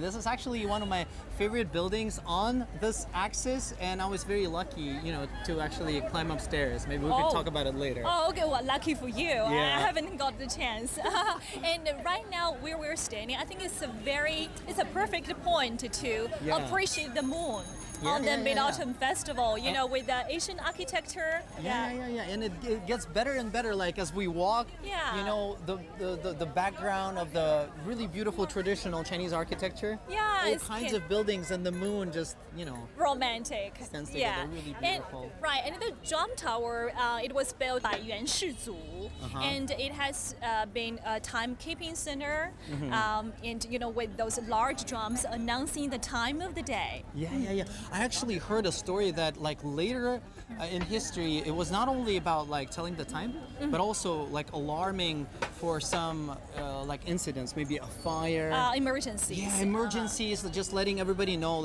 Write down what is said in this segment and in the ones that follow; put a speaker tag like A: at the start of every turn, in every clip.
A: This is actually one of my favorite buildings on this axis, and I was very lucky, to actually climb upstairs. Maybe we can talk about it later.
B: Oh, okay. Well, lucky for you.
A: Yeah.
B: I haven't got the chance. And right now, where we're standing, I think it's a perfect point to appreciate the moon. On the Mid-Autumn Festival, with the Asian architecture.
A: Yeah. And it gets better and better, like as we walk.
B: Yeah.
A: The background of the really beautiful traditional Chinese architecture.
B: Yeah.
A: All kinds of buildings, and the moon just,
B: romantic.
A: stands together. Really beautiful.
B: And the drum tower, it was built by Yuan Shizu, and it has been a timekeeping center, and with those large drums announcing the time of the day.
A: Yeah. I actually heard a story that later in history, it was not only about telling the time, but also alarming for some incidents, maybe a fire.
B: Emergencies.
A: Yeah, emergencies, just letting everybody know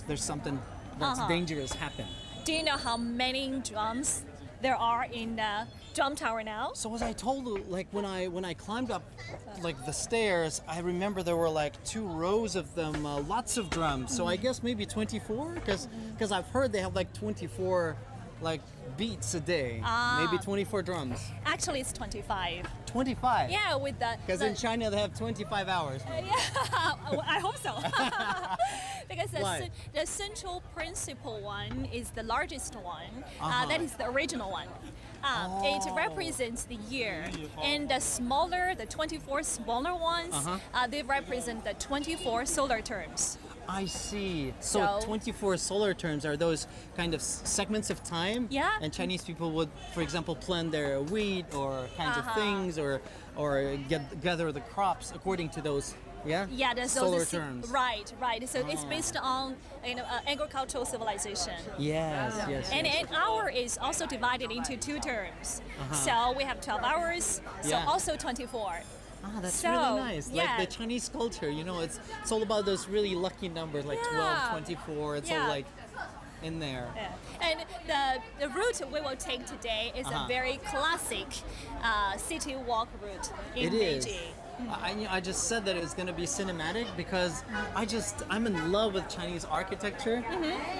A: there's something that's dangerous happen.
B: Do you know how many drums there are in the drum tower now?
A: So as I told you, when I climbed up the stairs, I remember there were 2 rows of them, lots of drums. So I guess maybe 24, because I've heard they have 24 beats a day, maybe 24 drums.
B: Actually, it's 25.
A: 25?
B: Yeah, with the...
A: Because in China they have 25 hours.
B: Yeah, I hope so. Because the central principal one is the largest one. That is the original one. It represents the year. And the 24 smaller ones, they represent the 24 solar terms.
A: I see. So 24 solar terms are those kind of segments of time.
B: Yeah.
A: And Chinese people would, for example, plant their wheat or kinds of things, or gather the crops according to those. Yeah,
B: those
A: solar terms.
B: Right. So it's based on agricultural civilization.
A: Yes.
B: And an hour is also divided into 2 terms. So we have 12 hours. So also 24.
A: That's really nice. The Chinese culture, it's all about those really lucky numbers, 12, 24. It's all in there.
B: Yeah. And the route we will take today is a very classic CityWalk route in Beijing.
A: I just said that it's going to be cinematic because I'm in love with Chinese architecture,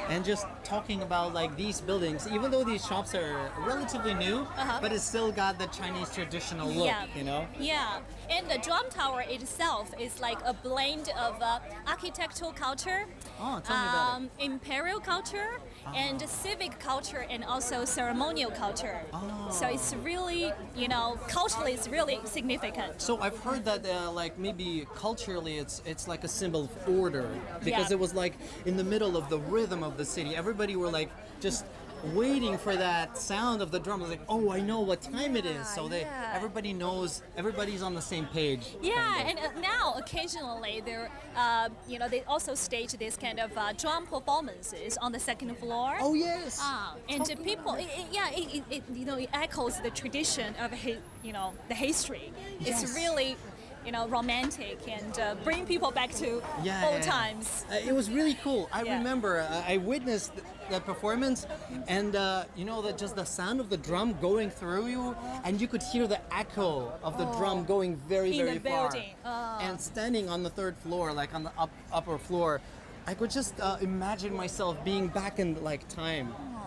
A: and just talking about these buildings, even though these shops are relatively new, but it's still got the Chinese traditional look,
B: Yeah, and the drum tower itself is a blend of architectural culture,
A: tell me about it.
B: imperial culture, and civic culture, and also ceremonial culture. So it's really, culturally it's really significant.
A: So I've heard that maybe culturally it's like a symbol of order, because it was in the middle of the rhythm of the city. Everybody were just waiting for that sound of the drum. Oh, I know what time it is. So everybody knows, everybody's on the same page.
B: Yeah, and now occasionally they also stage this kind of drum performances on the 2nd floor.
A: Oh yes.
B: And people, it echoes the tradition of the history.
A: Yes.
B: It's really romantic, and bring people back to old times.
A: It was really cool. I remember I witnessed that performance, and just the sound of the drum going through you, and you could hear the echo of the drum going very, very far.
B: Building.
A: And standing on the 3rd floor, on the upper floor, I could just imagine myself being back in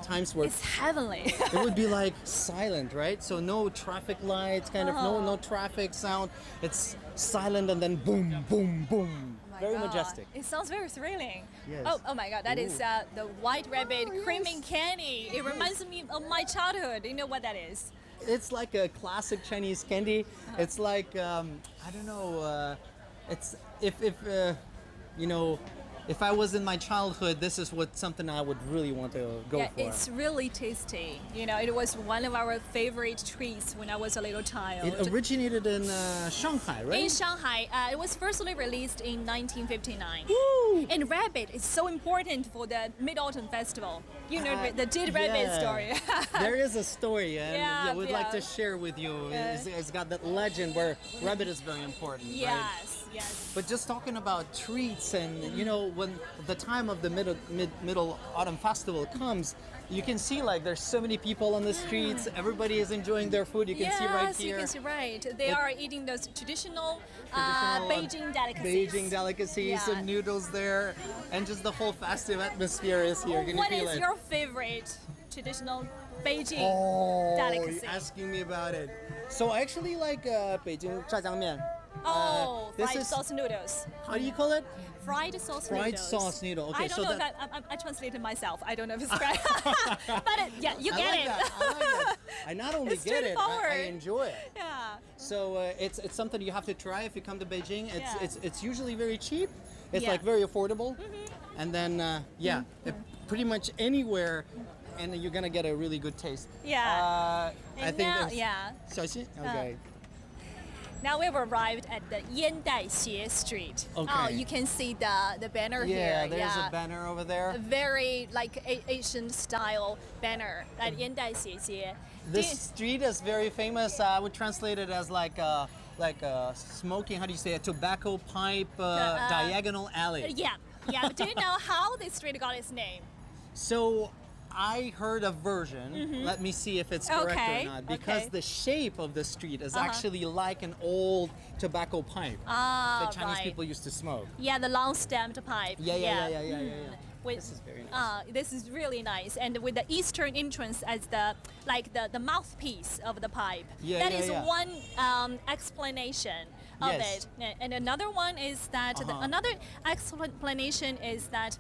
A: times where
B: it's heavenly.
A: it would be silent, right? So no traffic lights, no traffic sound. It's silent, and then boom, boom, boom. Very majestic.
B: It sounds very thrilling.
A: Yes.
B: Oh my God, that is the White Rabbit creaming candy. It reminds me of my childhood. You know what that is?
A: It's like a classic Chinese candy. It's I don't know. It's if I was in my childhood, this is something I would really want to go for.
B: It's really tasty. It was one of our favorite treats when I was a little child.
A: It originated in Shanghai, right?
B: In Shanghai. It was firstly released in 1959.
A: Woo!
B: And rabbit is so important for the Mid-Autumn Festival. The Jade Rabbit story.
A: There is a story, and we'd like to share with you.
B: Yeah.
A: It's got that legend where rabbit is very important.
B: Yes.
A: Right?
B: Yes.
A: But just talking about treats and when the time of the middle autumn festival comes, you can see like there's so many people on the streets. Everybody is enjoying their food. You can see right here.
B: Yes, you can see right. They are eating those traditional Beijing delicacies.
A: Beijing delicacies,
B: Yeah.
A: some noodles there, and just the whole festive atmosphere is here. Can you
B: What
A: feel
B: is
A: it?
B: your favorite traditional Beijing
A: Oh,
B: delicacy?
A: you're asking me about it. So I actually like Beijing 炸酱面. This
B: fried
A: is-
B: sauce noodles.
A: How do you call it?
B: Fried sauce
A: Fried
B: noodles.
A: sauce noodle. Okay,
B: I don't
A: so
B: know
A: that-
B: if I translated myself. I don't know if it's correct. But yeah, you
A: I
B: get
A: like
B: it.
A: that. I like it. I not only
B: It's
A: get it, I
B: straightforward.
A: enjoy it.
B: Yeah.
A: So it's something you have to try if you come to Beijing.
B: Yeah.
A: It's usually very cheap. It's
B: Yeah.
A: like very affordable. And then pretty much anywhere, and you're gonna get a really good taste.
B: Yeah.
A: I
B: And
A: think
B: now,
A: there's-
B: yeah.
A: 小心? Okay.
B: Now we've arrived at the Yandaixiejie Street.
A: Okay.
B: Oh, you can see the banner
A: Yeah,
B: here.
A: there's a banner over there.
B: A very like Asian style banner at Yandaixiejie.
A: This street is very famous. I would translate it as like a smoking. How do you say it? Tobacco pipe diagonal alley.
B: Yeah. Do you know how this street got its name?
A: So I heard a version. Let me see if it's correct
B: Okay,
A: or not. Because
B: okay.
A: the shape of the street is actually like an old tobacco pipe that Chinese
B: Right.
A: people used to smoke.
B: Yeah, the long stemmed pipe.
A: Yeah.
B: With,
A: This is very nice.
B: This is really nice, and with the eastern entrance as the mouthpiece of the pipe.
A: Yeah,
B: That
A: yeah,
B: is
A: yeah.
B: one explanation of
A: Yes.
B: it. And another one is that another explanation is that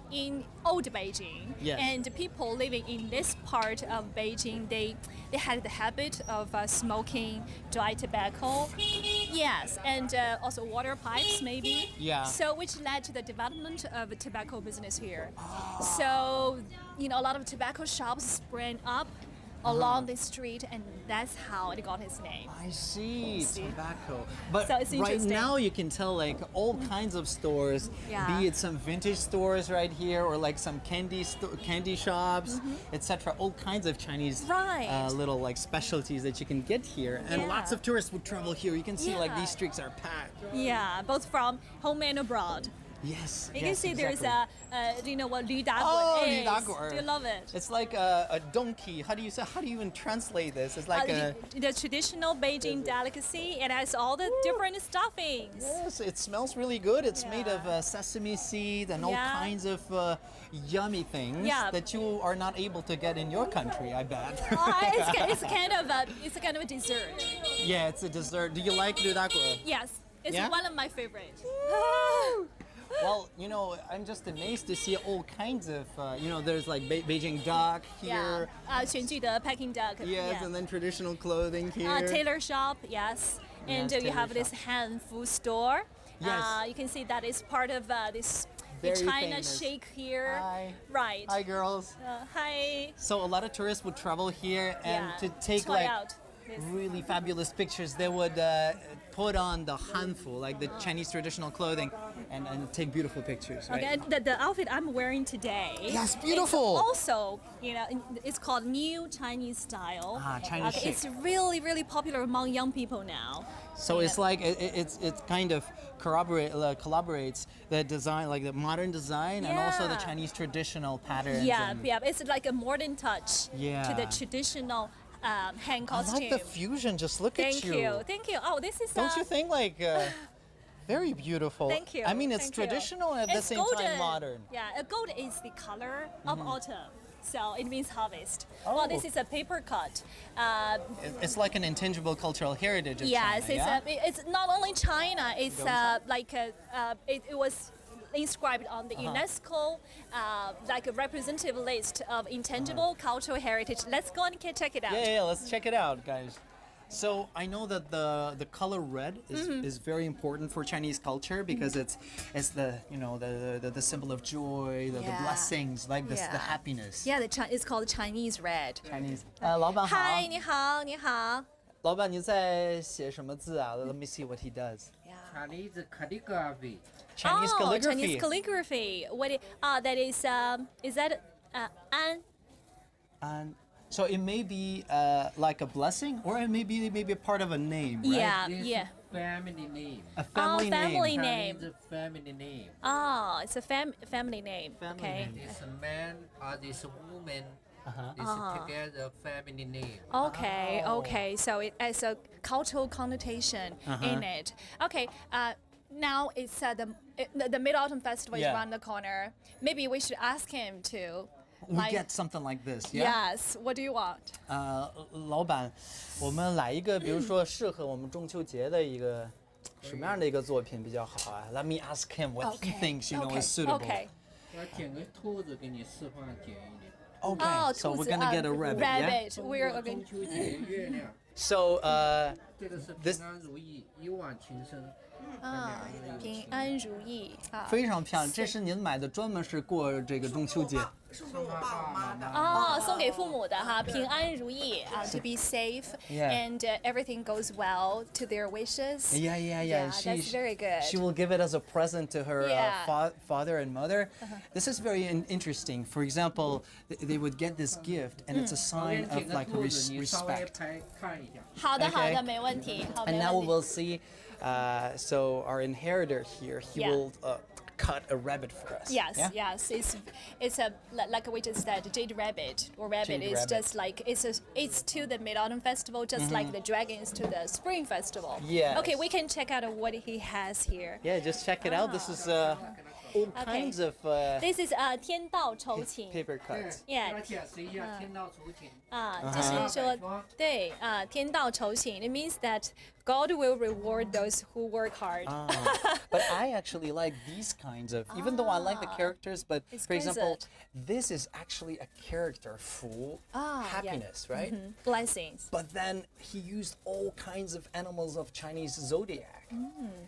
B: in old Beijing
A: Yes.
B: and people living in this part of Beijing, they had the habit of smoking dry tobacco. Yes, and also water pipes maybe.
A: Yeah.
B: So which led to the development of the tobacco business here. So, a lot of tobacco shops sprang up along this street, and that's how it got its name.
A: I see,
B: See?
A: tobacco. But
B: So it's
A: right
B: interesting.
A: now you can tell like all kinds of stores,
B: Yeah.
A: be it some vintage stores right here or like some candy shops, etc. All kinds of Chinese
B: Right.
A: little like specialties that you can get here. And
B: Yeah.
A: lots of tourists would travel here. You can see like
B: Yeah.
A: these streets are packed.
B: Yeah, both from home and abroad.
A: Yes.
B: You
A: yes,
B: can see there's
A: exactly.
B: do you know what 驴打滚
A: Oh,
B: is?
A: 驴打滚.
B: Do you love it?
A: It's like a donkey. How do you even translate this? It's like
B: the traditional Beijing delicacy. It has all the different stuffings.
A: Yes, it smells really good. It's made
B: Yeah.
A: of sesame seeds and all
B: Yeah.
A: kinds of yummy things
B: Yeah.
A: that you are not able to get in your country, I bet.
B: It's kind of a dessert.
A: Yeah, it's a dessert. Do you like 驴打滚?
B: Yes, it's
A: Yeah?
B: one of my favorites.
A: Well, I'm just amazed to see all kinds of, there's like Beijing duck here.
B: Yeah, 全聚德 Peking duck.
A: Yes,
B: yeah.
A: and then traditional clothing here.
B: Tailor shop, yes. And
A: Yes,
B: you have
A: tailor
B: this hand food store.
A: Yes.
B: You can see that is part of this
A: Very
B: China
A: famous.
B: Chic here.
A: Hi.
B: Right.
A: Hi, girls.
B: Hi.
A: So a lot of tourists would travel here and
B: Yeah,
A: to take
B: try
A: like
B: out this.
A: really fabulous pictures. They would put on the hanfu, like the Chinese traditional clothing, and take beautiful pictures. Right?
B: Okay, the outfit I'm wearing today.
A: Yes, beautiful.
B: It's also, it's called New Chinese Style.
A: Chinese chic.
B: It's really, really popular among young people now.
A: So it's like it's kind of collaborates the design, like the modern design, and also the
B: Yeah.
A: Chinese traditional patterns.
B: Yeah,
A: and
B: it's like a modern touch to
A: Yeah.
B: the traditional hand
A: I
B: costume.
A: like the fusion. Just look
B: Thank
A: at
B: you, thank you. Oh, this is.
A: Don't you think like very beautiful?
B: Thank you.
A: I mean, it's
B: thank you.
A: traditional and at the
B: It's
A: same
B: golden.
A: time modern.
B: Yeah, gold is the color of autumn, so it means harvest.
A: Oh.
B: Well, this is a paper cut.
A: It's like an intangible cultural heritage of
B: Yes,
A: China, yeah?
B: it's not only China. It's it was inscribed on the UNESCO like a representative list of intangible cultural heritage. Let's go and check it out.
A: Yeah, let's check it out, guys. So I know that the color red is very important for Chinese culture because it's the the symbol of joy, the
B: Yeah.
A: blessings, like this, the
B: Yeah.
A: happiness.
B: Yeah, it's called Chinese red.
A: Chinese. 老板好。
B: Hi, 你好，你好。
A: 老板你在写什么字啊 Let me see what he does.
C: Chinese calligraphy.
A: Chinese calligraphy.
B: Chinese calligraphy. That is that an?
A: And so it may be like a blessing, or it may be a part of a name, right?
B: Yeah,
C: This
B: yeah.
C: family name.
A: A family
B: family
A: name.
B: name.
C: Chinese family name.
B: Oh, it's a family name.
A: Family
B: Okay.
A: name.
C: This man or this woman,
A: Uh-huh.
C: this together family name.
B: Okay,
A: Oh.
B: okay. So it has a cultural connotation in it. Okay. Now it's the Mid Autumn Festival is
A: Yeah.
B: around the corner. Maybe we should ask him to.
A: We get something like this, yeah?
B: Yes. What do you want?
A: 老板，我们来一个，比如说适合我们中秋节的一个什么样的一个作品比较好啊？Let me ask him what he thinks, you know, is suitable.
B: Okay.
C: 我剪个兔子给你示范简易点。
A: Okay, so we're gonna get a rabbit, yeah?
B: Rabbit. We're
C: 中
B: going.
C: 秋节月亮，
A: So,
C: 这个是
A: This-
C: 平安如意，一往情深。
B: 平安如意啊。
A: 非常漂亮，这是您买的，专门是过这个中秋节。
D: 送给我爸我妈的。
B: 哦，送给父母的哈，平安如意啊，to be safe
A: Yeah.
B: and everything goes well to their wishes.
A: Yeah.
B: Yeah, that's very good.
A: She will give it as a present to her
B: Yeah.
A: father and mother. This is very interesting. For example, they would get this gift, and it's a
C: 我给
A: sign
C: 你
A: of
C: 剪个
A: like
C: 兔子，你稍微
A: respect.
C: 看一下。
B: 好的，
A: Okay.
B: 好的，没问题，好，
A: And
B: 没
A: now
B: 问
A: we
B: 题。
A: will see. So our inheritor here, he
B: Yeah.
A: will cut a rabbit for us.
B: Yes,
A: yeah?
B: yes, it's a like we just said, jade rabbit or rabbit
A: Jade
B: is
A: rabbit.
B: just like it's to the Mid Autumn Festival, just like the dragon is to the Spring Festival.
A: Yes.
B: Okay, we can check out what he has here.
A: Yeah, just check it out. This is all kinds of
B: This is 天道酬勤
A: paper
C: 对
A: cuts.，
C: 给
B: Yeah.
C: 他解释一下天道酬勤。
B: 啊，就是说，对啊，天道酬勤。It means that God will reward those who work hard.
A: But I actually like these kinds of, even though I like the characters, but
B: It's
A: for example,
B: present.
A: this is actually a character full happiness, right?
B: Blessings.
A: But then he used all kinds of animals of Chinese zodiac.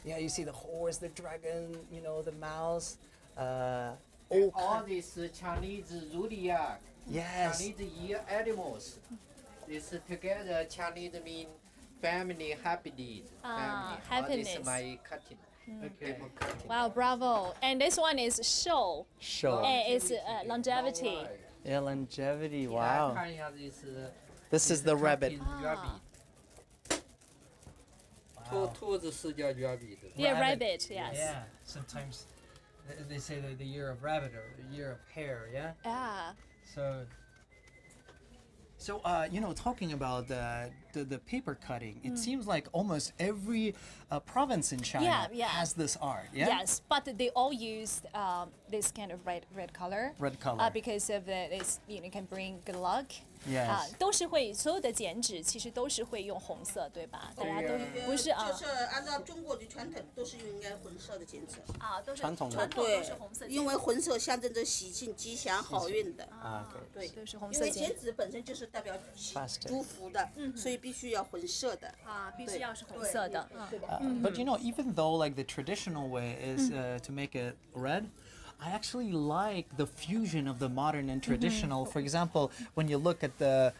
A: Yeah, you see the horse, the dragon, you know, the mouse, all
C: All these Chinese zodiac,
A: Yes.
C: Chinese year animals. This together Chinese mean family happiness. Family. All this
B: happiness.
C: my cutting. Paper cutting.
B: Wow, bravo. And this one is show.
A: show.
B: And it's longevity.
C: Alright.
A: Yeah, longevity.
C: 来
A: Wow.
C: 看一下这是
A: This is the rabbit.
C: rabbit. 兔子是叫 rabbit 的。
B: Yeah,
A: Rabbit.
B: rabbit. Yes.
A: Yeah. Sometimes they say the year of rabbit or the year of hare. Yeah.
B: Ah.
A: So, you know, talking about the paper cutting, it seems like almost every province in China
B: Yeah.
A: has this art. Yeah.
B: Yes, but they all use this kind of red color.
A: Red color.
B: Because of this, you can bring good luck.
A: Yes.
B: 都是会所有的剪纸其实都是会用红色，对吧？大家都不是啊
D: 就是按照中国的传统，都是应该红色的剪纸。
B: 啊，都是
A: 传统的
B: 传统都
D: 对
B: 是红色，剪
D: 因为红色象征着喜庆、吉祥、好运的。
A: Okay.
D: 对，
B: 都是红
D: 因为
B: 色剪
D: 剪纸本身就是代表
A: Faster.
D: 祝福的，所以必须要混色的。
B: 啊，必须
D: 对
B: 要是红色的。
D: 对吧？
A: But you know, even though like the traditional way is to make it red, I actually like the fusion of the modern and traditional. For example, when you look at the,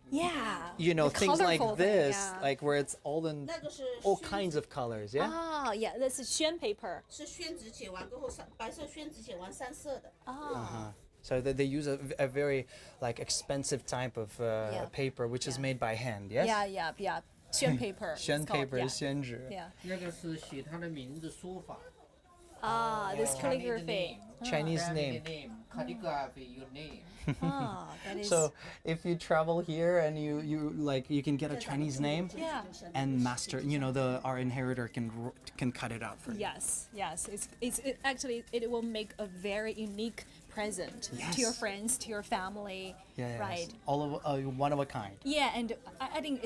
B: Yeah.
A: you know,
B: the
A: things like
B: colorful thing,
A: this,
B: yeah.
A: like where it's all in
D: 那个是
A: all
D: 宣
A: kinds
D: 纸
A: of colors, yeah.
B: 啊，Yeah, that's 宣 paper.
D: 是宣纸剪完过后，白色宣纸剪完三色的。
B: 啊
A: So they use a very like expensive type of
B: Yeah.
A: paper, which is made by hand. Yes.
B: Yeah. 宣 paper.
A: 宣
B: it's called,
A: paper,
B: yeah.
A: 宣纸。
B: Yeah.
C: 那个是写他的名字书法。
B: This
C: Chinese
B: calligraphy.
C: name.
A: Chinese
C: Family
A: name.
C: calligraphy, your name.
B: That is.
A: So if you travel here and you can get a Chinese name
B: Yeah.
A: and master, you know, our inheritor can cut it out for you.
B: Yes. Actually it will make a very unique present
A: Yes.
B: to your friends, to your family.
A: Yeah,
B: Right.
A: All of one of a kind.
B: Yeah, and I think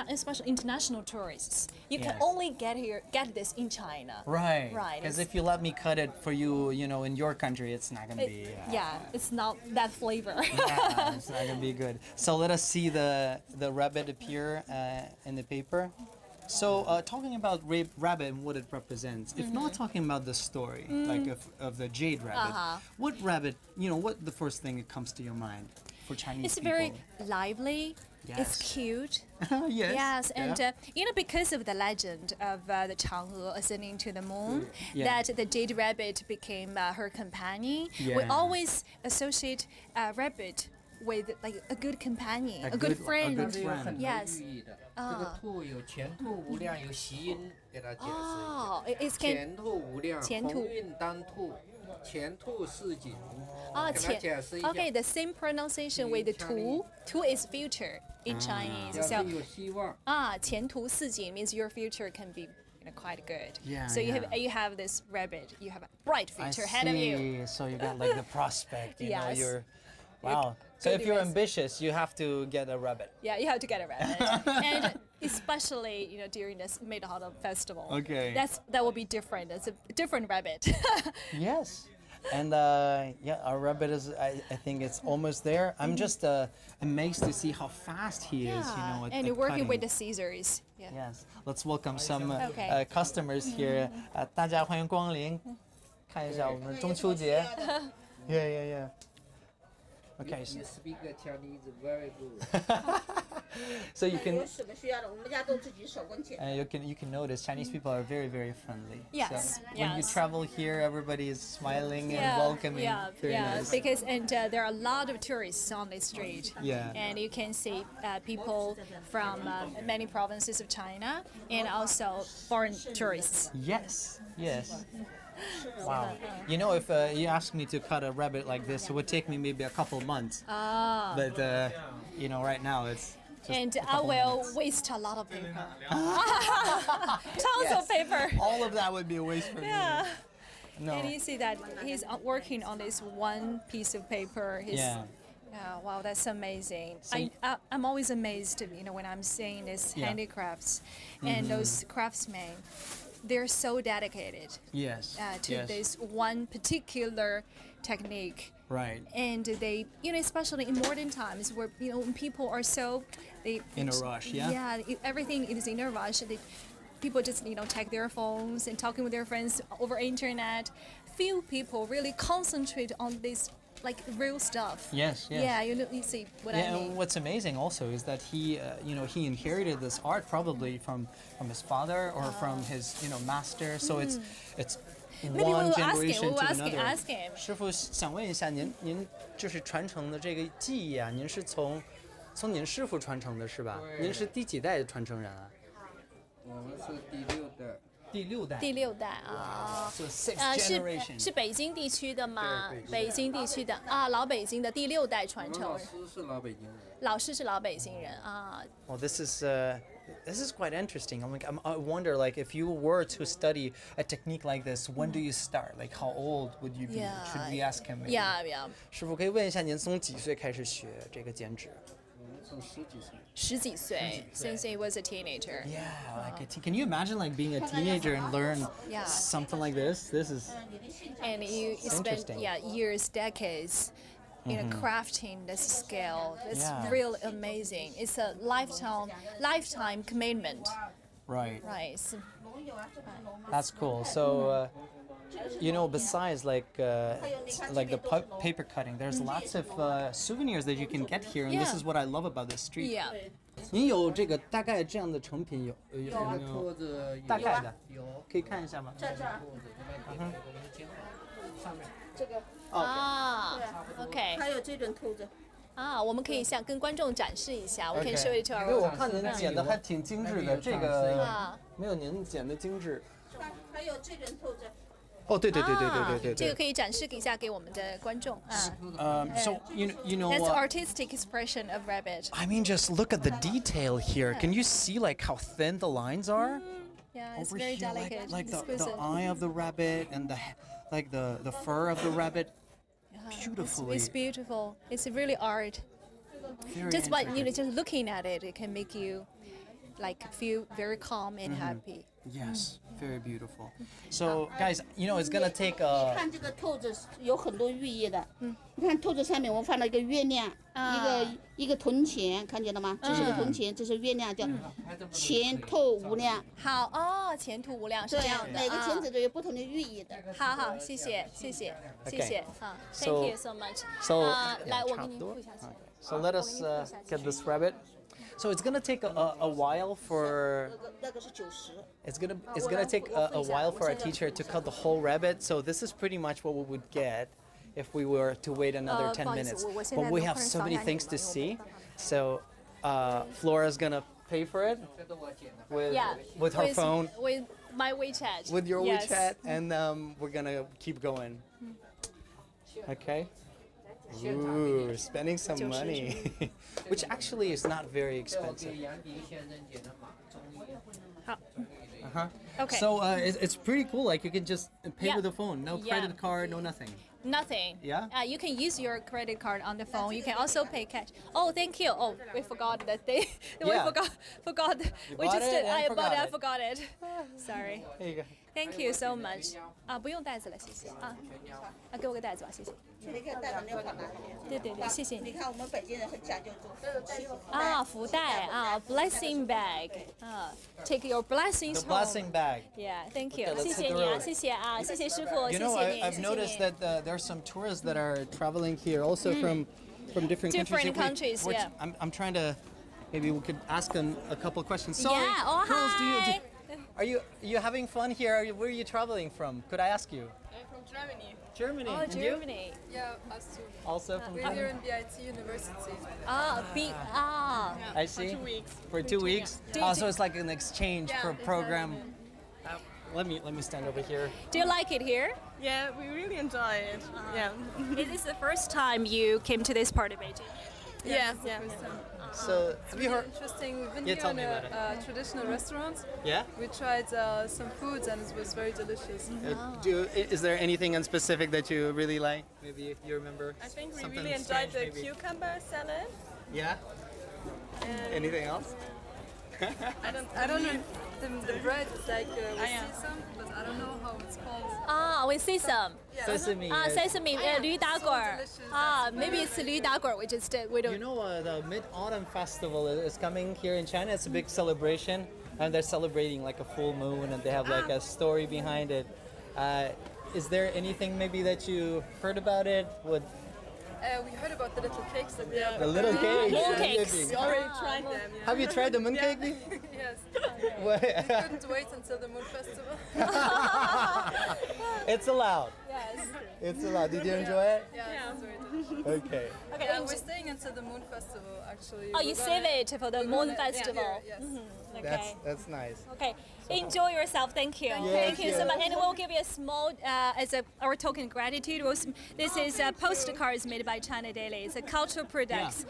B: especially international tourists, you can
A: Yes.
B: only get this in China.
A: Right.
B: Right.
A: Because
B: It's-
A: if you let me cut it for you, you know, in your country, it's not gonna be.
B: Yeah, it's not that flavor.
A: Yeah, it's not gonna be good. So let us see the rabbit appear in the paper. So talking about rabbit and what it represents, if not talking about the story, like of the jade rabbit, what rabbit, you know, what the first thing that comes to your mind for Chinese
B: It's
A: people?
B: very lively.
A: Yes.
B: It's cute.
A: yes.
B: Yes, and
A: yeah.
B: you know, because of the legend of the Chang'e ascending to the moon,
A: Yeah.
B: that the jade rabbit became her companion. We
A: Yeah.
B: always associate rabbit with like a good companion,
A: A
B: a good
A: good- a
B: friend.
A: good
C: 这有很多
B: Yes.
C: 寓意的。这个兔有前兔无量，有习音，给它解释一下。
B: Oh, it's can
C: 前兔无量，
B: 前兔
C: 鸿运当兔，前兔似锦。
B: ah
C: 给它解释一下。
B: Okay, the same pronunciation with the tu. Tu is future in Chinese.
C: 表示
B: So
C: 有希望。
B: 前途似锦 means your future can be quite good.
A: Yeah,
B: So
A: yeah.
B: you have this rabbit. You have a bright
A: I
B: future ahead of you.
A: see. So you got like the prospect. You know,
B: Yes.
A: you're. Wow. So
B: good
A: if you're
B: invest-
A: ambitious, you have to get a rabbit.
B: Yeah, you have to get a rabbit, and especially during this Mid-Autumn Festival.
A: Okay.
B: That will be different. It's a different rabbit.
A: Yes. And yeah, our rabbit is. I think it's almost there. I'm just amazed to see how fast he is. You know, at,
B: and
A: at
B: you're working with
A: cutting.
B: the scissors. Yeah.
A: Yes. Let's welcome some
B: Okay.
A: customers here. 大家欢迎光临，看一下我们中秋节。Yeah, yeah, yeah. Okay.
C: You speak Chinese very good.
A: So you
D: 有
A: can
D: 什么需要的，我们家都自己手工剪。
A: you can notice Chinese people are very very friendly.
B: Yes,
A: So when you
B: yes.
A: travel here, everybody is smiling and
B: Yeah,
A: welcoming.
B: yeah,
A: Very
B: yeah.
A: nice.
B: Because there are a lot of tourists on the street.
A: Yeah.
B: And you can see people from many provinces of China and also foreign tourists.
A: Yes. Yes. Wow. You know, if you asked me to cut a rabbit like this, it would take me maybe a couple months. But you know, right now it's. Just
B: And
A: a
B: I
A: couple
B: will
A: minutes.
B: waste a lot of paper. Tons of paper.
A: All of that would be a waste for
B: Yeah.
A: me. No.
B: And you see that he's working on this one piece of paper.
A: Yeah.
B: Yeah, wow, that's amazing.
A: So
B: I'm always amazed, when I'm seeing these
A: Yeah.
B: handicrafts and those craftsmen. They're so dedicated
A: Yes.
B: to
A: yes.
B: this one particular technique.
A: Right.
B: And they, especially in modern times where, when people are so, they
A: In a rush, yeah?
B: Yeah, everything is in a rush. People just, check their phones and talking with their friends over internet. Few people really concentrate on this, like, real stuff.
A: Yes. Yes.
B: Yeah, you see what I
A: Yeah,
B: mean.
A: and what's amazing also is that he, he inherited this art probably from his father or from his, master. So it's
B: Maybe
A: one
B: we will ask him.
A: generation
B: We will
A: to
B: ask
A: another.
B: ask him.
A: 师傅想问一下，您就是传承的这个技艺啊，您是从您师傅传承的是吧？
C: 对
A: 您是第几代的传承人啊？
C: 我们是第六代。
A: 第六代。
B: 第六代啊。
A: So sixth generation.
B: 是北京地区的吗？
C: 对
B: 北京地区的啊，老北京的第六代传承
C: 我们老，师是老北京人。
B: 老师是老北京人啊。
A: Well, this is quite interesting. I wonder, like, if you were to study a technique like this, when do you start? Like, how old would you be?
B: Yeah.
A: Should we ask him? maybe?
B: Yeah.
A: 师傅可以问一下，您从几岁开始学这个剪纸
C: 我们从十几岁。
B: 十几岁，since he was a teenager.
A: Yeah, like can you imagine like being a teenager and learn
B: Yeah.
A: something like this? This is
B: And you spend
A: Interesting.
B: years, decades, crafting this skill. It's
A: Yeah.
B: really amazing. It's a lifetime commitment,
A: right.
B: right? So,
A: That's cool. So, besides like the paper cutting, there's lots of souvenirs that you can get here, and this
B: Yeah.
A: is what I love about this street.
B: yeah.
A: 您有这个大概这样的成品有没有
C: 兔子有
A: 大概的？
C: 有
A: 可以看一下吗？
C: 兔子，我们剪好上面。
D: 这个
B: 啊，OK
D: 还有这种兔子，
B: 啊，我们可以跟观众展示一下。We can
A: OK
B: show it to
A: 因为我
B: our
A: 看您剪的还挺精致的，这个
B: 啊
A: 没有您剪的精致。
D: 还有这种兔子，
A: 哦，对，
B: 这个可以展示一下给我们的观众啊。
A: So you know
B: That's
A: what?
B: artistic expression of rabbit.
A: I mean, just look at the detail here. Can you see like how thin the lines are?
B: Yeah, it's
A: Over
B: very
A: here,
B: delicate.
A: like the
B: exquisite.
A: eye of the rabbit and the fur of the rabbit. Beautifully.
B: It's beautiful. It's really art.
A: Very
B: Just by
A: intricate.
B: just looking at it, it can make you feel very calm and happy.
A: Yes, very beautiful. So, guys, it's gonna take a.
D: 看这个兔子有很多寓意的。你看兔子上面我们放了一个月亮，一个铜钱，看见了吗？这是个铜钱，这是月亮，叫前兔无量。
B: 好哦，前途无量是
D: 对
B: 这样，的。
D: 每个钳子都有不同的寓意的。
B: 好，谢谢啊
A: So-
B: ，Thank you so much。
A: So
B: 来，我给
A: 差不多
B: 您付下去。
A: So let us get this rabbit. So it's gonna take a while for.
D: 那个是90。
A: It's gonna take a while for our teacher to cut the whole rabbit. So this is pretty much what we would get if we were to wait another 10
B: 不好意思
A: minutes.
B: 我现在
A: But we
B: 能
A: have
B: 快
A: so
B: 扫
A: many
B: 一下你
A: things
B: 吗
A: to
B: 因为我没
A: see.
B: 办法
A: So Flora's gonna pay for it with
B: Yeah.
A: with her phone,
B: With my WeChat.
A: with your
B: Yes.
A: WeChat, and we're gonna keep going. Okay. Ooh, spending some money, which actually is not very expensive.
B: 好
A: Uh-huh.
B: Okay.
A: So it's pretty cool. Like you can just pay
B: Yeah.
A: with the phone, no
B: Yeah.
A: credit card, no nothing.
B: Nothing.
A: Yeah?
B: You can use your credit card on the phone. You can also pay cash. Oh, thank you. Oh, we forgot that they. We
A: Yeah.
B: forgot. We
A: bought
B: just
A: it and
B: I
A: forgot
B: bought it. I
A: it.
B: forgot it. Sorry.
A: There you go.
B: Thank you so much. 不用袋子了，谢谢啊。给我个袋子吧，谢谢。
D: 你可以带着那款拿去。
B: 对对对，谢谢
D: 你
B: 你。
D: 看我们北京人很讲究
B: 福袋blessing bag take your blessings
A: The
B: home.
A: blessing bag.
B: Yeah, thank you.
A: Okay, let's
B: 谢
A: hit
B: 谢
A: the
B: 你啊，
A: road.
B: 谢谢啊，谢谢师傅，
A: You
B: 谢
A: know,
B: 谢你，
A: I've
B: 谢谢
A: noticed
B: 你。
A: that there are some tourists that are traveling here also from different
B: Different
A: countries.
B: countries,
A: We're-
B: yeah.
A: I'm trying to, maybe we could ask them a couple questions. Sorry,
B: Yeah, oh,
A: girls,
B: hi.
A: are you having fun here? Where are you traveling from? Could I ask you?
E: From Germany.
A: Germany.
B: Oh,
A: And you?
B: Germany.
E: Yeah, us too.
A: Also from
E: We're
A: Germany.
E: here in BIT University.
A: I see.
E: 2 weeks.
A: For 2 weeks.
B: Do-
A: Oh,
B: do-
A: so it's like an exchange
E: Yeah,
A: for program.
E: exactly.
A: Let me stand over here.
B: Do you like it here?
E: Yeah, we really enjoy it. Yeah.
B: Is this the first time you came to this part of Beijing?
E: Yeah.
A: So have you heard?
E: Interesting. We've been
A: Yeah,
E: here
A: tell
E: in
A: me about it.
E: a traditional restaurant.
A: Yeah.
E: We tried some foods and it was very delicious.
A: Is there anything in specific that you really like? Maybe you remember?
E: I think we
A: something
E: really enjoyed
A: strange,
E: the
A: maybe?
E: cucumber salad.
A: Yeah. Anything else?
E: I don't know. The bread is like with sesame, but I don't know how it's called.
B: With sesame.
A: Sesame.
B: Sesame, 驴打滚儿 maybe it's 驴打滚儿, we just we don't.
A: You know, the Mid-Autumn Festival is coming here in China. It's a big celebration, and they're celebrating like a full moon, and they have like a story behind it. Is there anything maybe that you heard about it?
E: We heard about the little cakes that they have.
A: The little cakes.
B: Mooncakes.
E: We already tried them. Yeah.
A: Have you tried the mooncake?
E: Yes.
A: What?
E: Couldn't wait until the moon festival.
A: It's allowed.
E: Yes.
A: It's allowed. Did you enjoy it?
E: Yeah, it's very delicious.
A: Okay.
B: Okay,
E: Yeah, we're staying until the moon festival actually.
B: oh, you save it for the moon
E: Yeah,
B: festival.
E: yes.
B: Okay.
A: That's nice.
B: Okay. Enjoy yourself. Thank you. Thank you so much. And we'll give you a small, as our token of gratitude. This is postcards made by China Daily. It's a cultural products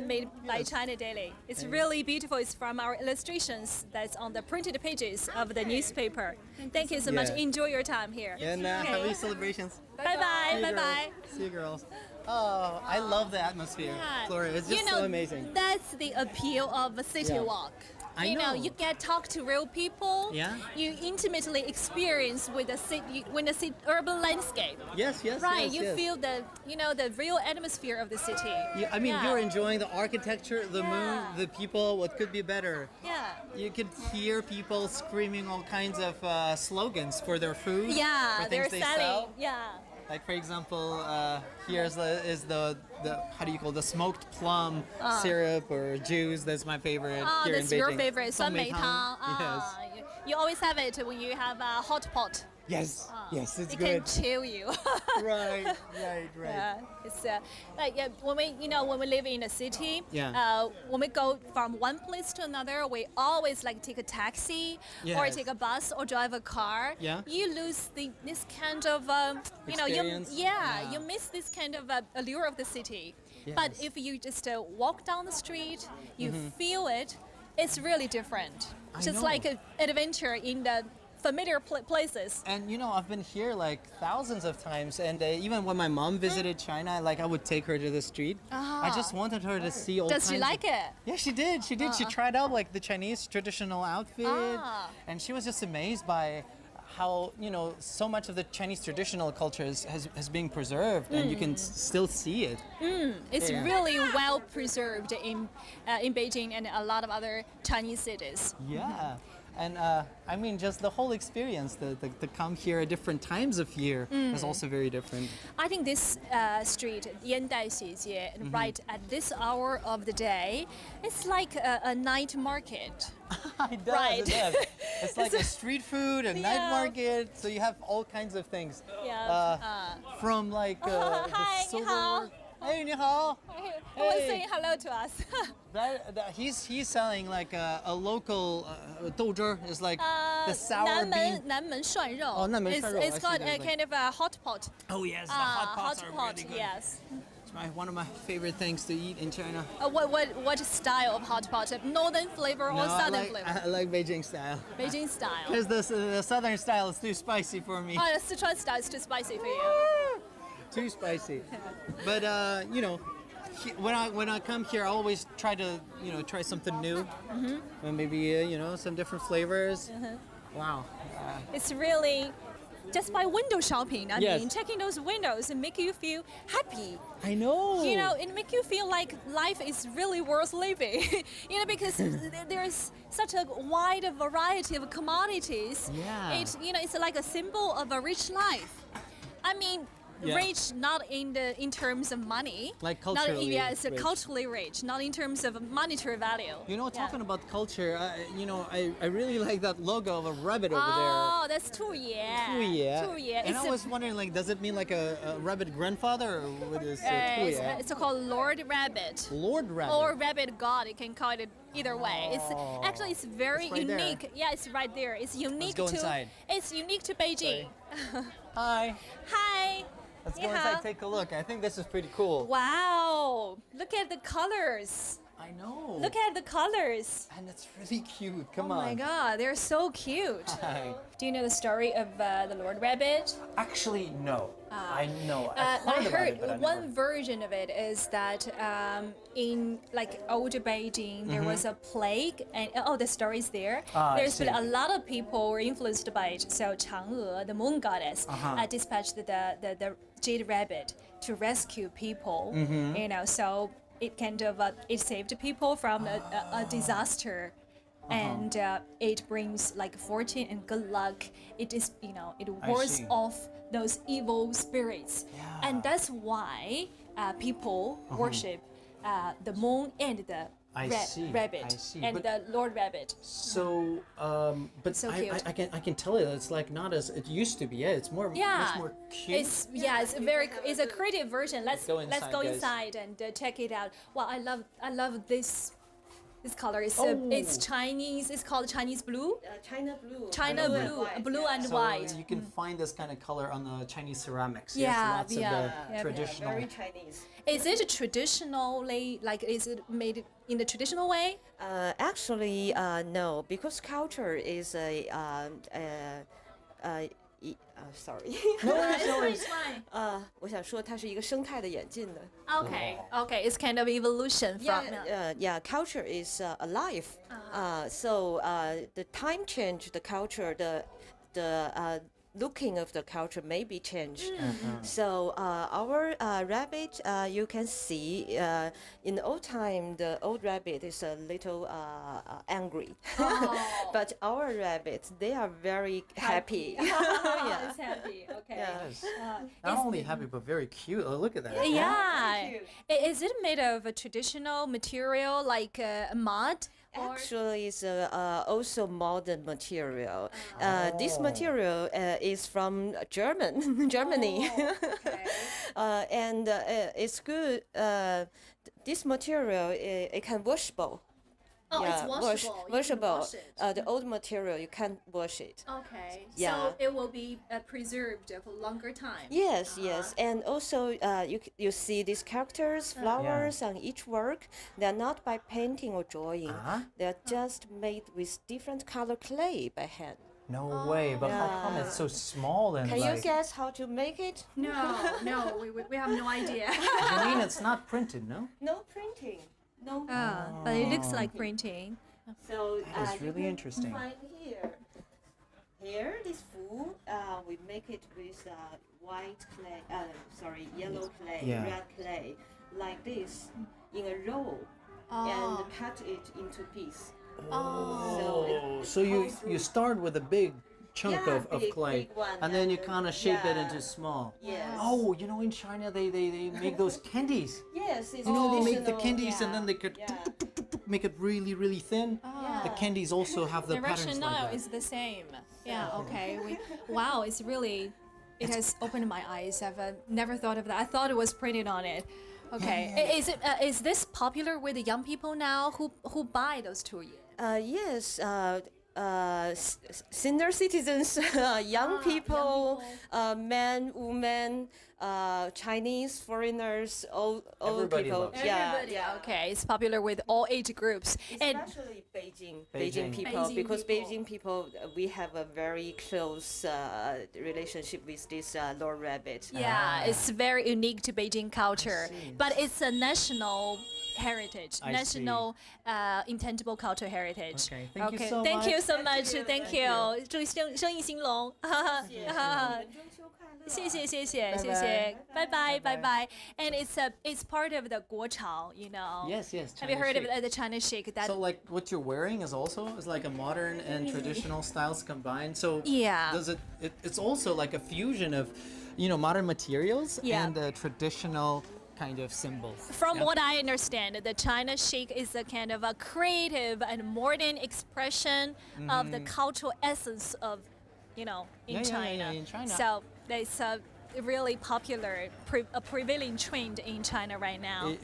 B: made by China Daily. It's really beautiful. It's from our illustrations that's on the printed pages of the newspaper. Thank you so much.
A: Yeah.
B: Enjoy your time here.
A: And happy celebrations.
B: Bye bye.
A: See you,
B: Bye bye.
A: girls. See you, girls. Oh, I love the atmosphere, Flora. It's just so amazing.
B: That's the appeal of a CityWalk.
A: I
B: You know,
A: know.
B: you get talk to real people.
A: Yeah.
B: You intimately experience with the city, urban landscape.
A: Yes, yes,
B: Right.
A: yes,
B: You
A: yes.
B: feel the real atmosphere of the city.
A: Yeah, I mean,
B: Yeah.
A: you're enjoying the architecture, the moon,
B: Yeah.
A: the people. What could be better?
B: Yeah.
A: You could hear people screaming all kinds of slogans for their food.
B: Yeah.
A: for
B: They're
A: things they
B: selling.
A: sell.
B: Yeah.
A: Like for example, here's the how do you call it? The smoked plum syrup or juice. That's my favorite
B: Oh,
A: here
B: that's
A: in Beijing.
B: your favorite. 酸梅汤.
A: Yes.
B: You always have it when you have a hot pot.
A: Yes. Yes, it's
B: It
A: good.
B: can chill you.
A: Right.
B: Yeah, it's like when we live in a city,
A: Yeah.
B: when we go from one place to another, we always like take a taxi or
A: Yes.
B: take a bus or drive a car.
A: Yeah.
B: You lose this kind of
A: Experience.
B: you miss this kind of allure of the city. But
A: Yes.
B: if you just walk down the street, you feel it. It's really different.
A: I
B: Just
A: know.
B: like an adventure in the familiar places.
A: And you know, I've been here like thousands of times, and even when my mom visited China, like I would take her to the street. I just wanted her to see all
B: Does she
A: kinds
B: like
A: of,
B: it?
A: Yeah, she did. She did. She tried out like the Chinese traditional outfit, and she was just amazed by how so much of the Chinese traditional culture has been preserved, and you can still see it.
B: It's
A: Yeah.
B: really well preserved in Beijing and a lot of other Chinese cities.
A: Yeah. And I mean, just the whole experience to come here at different times of year is also very different.
B: I think this street, Yandaixiejie, right at this hour of the day, it's like a night market.
A: It does,
B: Right.
A: it does. It's like a street food, a night
B: Yeah.
A: market, so you have all kinds of things.
B: Yeah.
A: From like
B: Hi,
A: the silver.
B: 你好.
A: Hey, 你好.
B: Who was saying hello to us?
A: He's selling like a local 豆汁儿 is like the sour
B: 南
A: bean.
B: 门涮肉.
A: Oh, 南门涮肉. I
B: It's
A: see
B: got
A: that,
B: a kind of a hot pot.
A: Oh yes, the hot pots are
B: pot,
A: really good.
B: yes.
A: It's one of my favorite things to eat in China.
B: What style of hot pot? Northern flavor or southern flavor?
A: I like Beijing style.
B: Beijing style.
A: Because the southern style is too spicy for me.
B: Oh, the Sichuan style is too spicy for you.
A: Too spicy. But you know, when I come here, I always try to try something new, and maybe some different flavors. Wow.
B: It's really just by window shopping. I
A: Yes.
B: mean, checking those windows and make you feel happy.
A: I know.
B: You know, it make you feel like life is really worth living. Because there's such a wide variety of commodities.
A: Yeah.
B: It's like a symbol of a rich life. I mean,
A: Yeah.
B: rich not in terms of money.
A: Like
B: Not,
A: culturally
B: yeah, it's
A: rich.
B: culturally rich, not in terms of monetary value.
A: Talking about culture, I really like that logo of a rabbit over
B: Oh, that's 兔爷.
A: there.
B: 兔爷.
A: And I was wondering, like, does it mean like a rabbit grandfather, or what is
B: It's,
A: 兔爷?
B: it's called Lord Rabbit.
A: Lord Rabbit.
B: Or Rabbit God, you can call it either way. It's actually it's very
A: It's right there.
B: unique. Yeah, it's right there. It's unique
A: go
B: to
A: inside.
B: It's unique to Beijing.
A: Hi.
B: Hi.
A: Let's go
B: 你好.
A: inside, take a look. I think this is pretty cool.
B: Wow. Look at the colors.
A: I know.
B: Look at the colors.
A: And it's really cute. Come
B: Oh
A: on.
B: my god, they're so cute.
A: Hi.
B: Do you know the story of the Lord Rabbit?
A: Actually, no. I know.
B: I
A: I've heard about
B: heard
A: it, but I
B: one
A: never...
B: version of it is that in like old Beijing there was a plague, and the story's there.
A: I
B: There's been
A: see.
B: a lot of people were influenced by it. So Chang'e, the moon goddess, dispatched the jade rabbit to rescue people. So it kind of it saved people from a disaster. And it brings like fortune and good luck. It is, it wards
A: see.
B: off those evil spirits, and that's why people worship the moon and the
A: I see,
B: rabbit
A: I see.
B: and
A: But-
B: the Lord Rabbit.
A: So, but
B: So cute.
A: I can tell you it's like not as it used to be. Yeah, it's more much more cute.
B: It's a creative version. Let's
A: go
B: go
A: inside, guys.
B: inside and check it out. Well, I love this color. It's
A: Oh.
B: it's Chinese. It's called Chinese blue.
D: China blue.
B: China blue, blue and
A: so
B: white.
A: you can find this kind of color on the Chinese ceramics.
B: Yeah,
A: yes, lots
B: yeah,
A: of
B: yeah,
A: the traditional.
D: Very Chinese.
B: Is it traditionally is it made in the traditional way?
F: Actually, no, because culture is sorry.
B: It's fine.
F: 我想说它是一个生态的演进的。
B: Okay, it's kind of evolution from.
F: Culture is alive. So the time change, the culture, the looking of the culture may be changed. So our rabbit, you can see in the old time, the old rabbit is a little angry. But our rabbits, they are very happy.
B: It's happy. Okay.
A: Yes. Not only happy but very cute. Oh, look at that.
B: Yeah. Is it made of a traditional material like mud?
F: Actually, it's also modern material. This material is from Germany, and it's good. This material it can washable.
B: Oh, it's washable. You can
F: Washable.
B: wash it.
F: The old material you can't wash it.
B: Okay.
F: Yeah.
B: So it will be preserved for longer time.
F: Yes, yes, and also you see these characters, flowers on each work. They're not by painting or drawing. They're just made with different color clay by hand.
A: No way. But how come it's so small and
F: Can
A: like?
F: you guess how to make it?
B: No, we have no idea.
A: I mean, it's not printed, no?
F: No printing. No.
B: But it looks like printing.
F: So
A: That is
F: you
A: really
F: can
A: interesting.
F: Find here. Here, this food, we make it with white clay. Yellow clay,
A: Yeah.
F: red clay, like this, in a roll, and cut it into pieces.
A: So you start with a big chunk of clay,
F: big one,
A: and then you
F: and
A: kind of shape it
F: yeah.
A: into small.
F: Yes.
A: Oh, you know, in China they make those candies.
F: Yes, it's
A: You know, they make the
F: traditional,
A: candies and
F: yeah.
A: then they could
F: Yeah.
A: make it really, really thin. The candies also have the
B: The
A: patterns like
B: rationale
A: that.
B: is the same. Yeah. Okay. Wow. It's really. It has opened my eyes. I've never thought of that. I thought it was printed on it. Okay. Is this popular with the young people now who buy those tools?
F: Yes, senior citizens, young people, men, women, Chinese, foreigners, all
A: Everybody
F: people.
A: loves it.
F: Yeah.
B: Okay. It's popular with all age groups. And
F: Especially Beijing
A: Beijing.
F: people,
B: Beijing
F: because
B: people.
F: Beijing people, we have a very close relationship with this Lord Rabbit.
B: yeah, it's very unique to Beijing culture, but it's a national heritage,
A: I
B: national intangible cultural heritage.
A: Okay, thank you so
B: thank you
A: much.
B: so much, thank you. 祝生意兴隆，谢谢谢谢谢谢，拜拜拜拜。And it's part of the 国潮, you know.
A: Yes, yes.
B: Have you
A: China
B: heard
A: Chic.
B: of the China Chic? That
A: So like what you're wearing is like a modern and traditional styles combined. So
B: Yeah.
A: does it's also like a fusion of, you know, modern materials
B: Yeah.
A: and traditional kind of symbols.
B: From
A: Yeah.
B: what I understand, the China Chic is a kind of a creative and modern expression of the cultural essence of, you know, in
A: Yeah,
B: China.
A: in China.
B: So it's a really popular, a prevailing trend in China right now.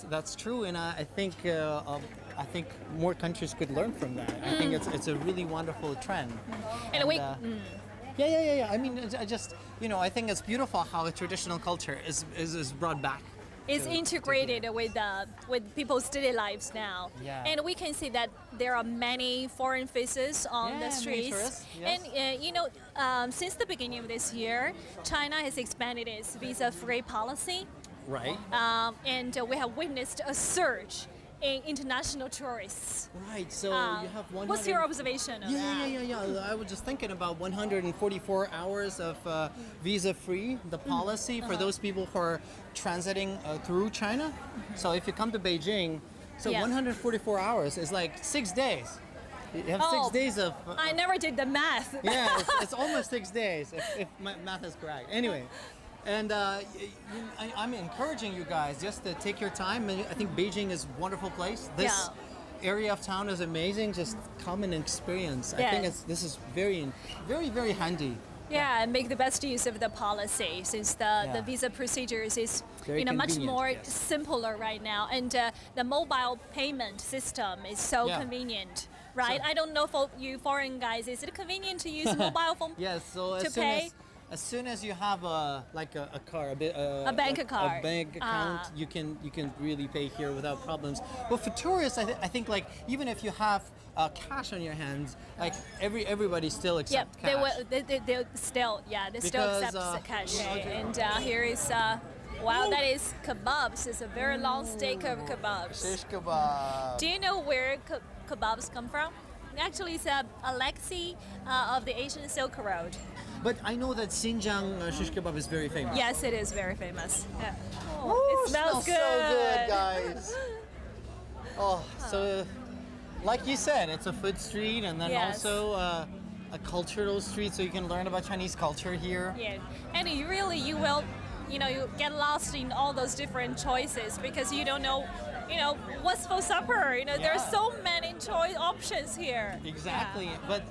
A: That's true, and I think more countries could learn from that. I think it's a really wonderful trend.
B: And we,
A: Yeah. I mean, I just, you know, I think it's beautiful how a traditional culture is brought back.
B: It's integrated with people's daily lives now.
A: Yeah.
B: And we can see that there are many foreign faces on
A: Yeah,
B: the
A: many
B: streets.
A: tourists, yes.
B: And you know, since the beginning of this year, China has expanded its visa-free policy,
A: Right.
B: and we have witnessed a surge in international tourists.
A: Right. So you have 100.
B: What's your observation of that?
A: Yeah. I was just thinking about 144 hours of visa-free, the policy for those people who are transiting through China. So if you come to Beijing, so
B: Yeah.
A: 144 hours is like 6 days. You have 6 days of.
B: I never did the math.
A: Yeah, it's almost 6 days if my math is correct. Anyway. And I'm encouraging you guys just to take your time. And I think Beijing is a wonderful place. This area of town is amazing. Just come and experience. I think this is very, very, very handy.
B: Yeah, and make the best use of the policy since the visa procedures is
A: Very
B: much
A: convenient,
B: more
A: yes.
B: simpler right now, and the mobile payment system is so
A: Yeah.
B: convenient, right? I don't know for you foreign guys, is it convenient to use mobile phone?
A: Yes. So
B: To pay?
A: as soon as you have a card,
B: A bank card.
A: a bank account, you can really pay here without problems. But for tourists, I think like even if you have cash on your hands, like everybody still
B: Yep,
A: accepts cash.
B: they still
A: Because,
B: accept cash.
A: you know,
B: And here is wow, that is kebabs. It's a very long steak of kebabs.
A: Shish kebab.
B: Do you know where kebabs come from? Actually, it's a legacy of the Asian Silk Road.
A: But I know that Xinjiang shish kebab is very famous.
B: Yes, it is very famous. Yeah.
A: Ooh,
B: it smells good.
A: so good, guys. So like you said, it's a food street and then
B: Yes.
A: also a cultural street, so you can learn about Chinese culture here.
B: Yeah, and you will, you get lost in all those different choices because you don't know, what's for supper. There's
A: Yeah.
B: so many choice options here.
A: Exactly.
B: Yeah.
A: But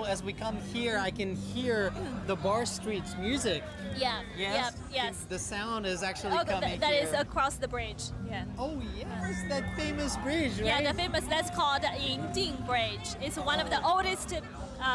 A: as we come here, I can hear the bar streets music.
B: Yeah.
A: Yes.
B: Yes.
A: The sound is actually
B: Oh,
A: coming
B: that
A: here.
B: is across the bridge. Yeah.
A: Oh yes, that famous bridge, right?
B: Yeah, the famous, that's called Yinding Bridge. It's one of the oldest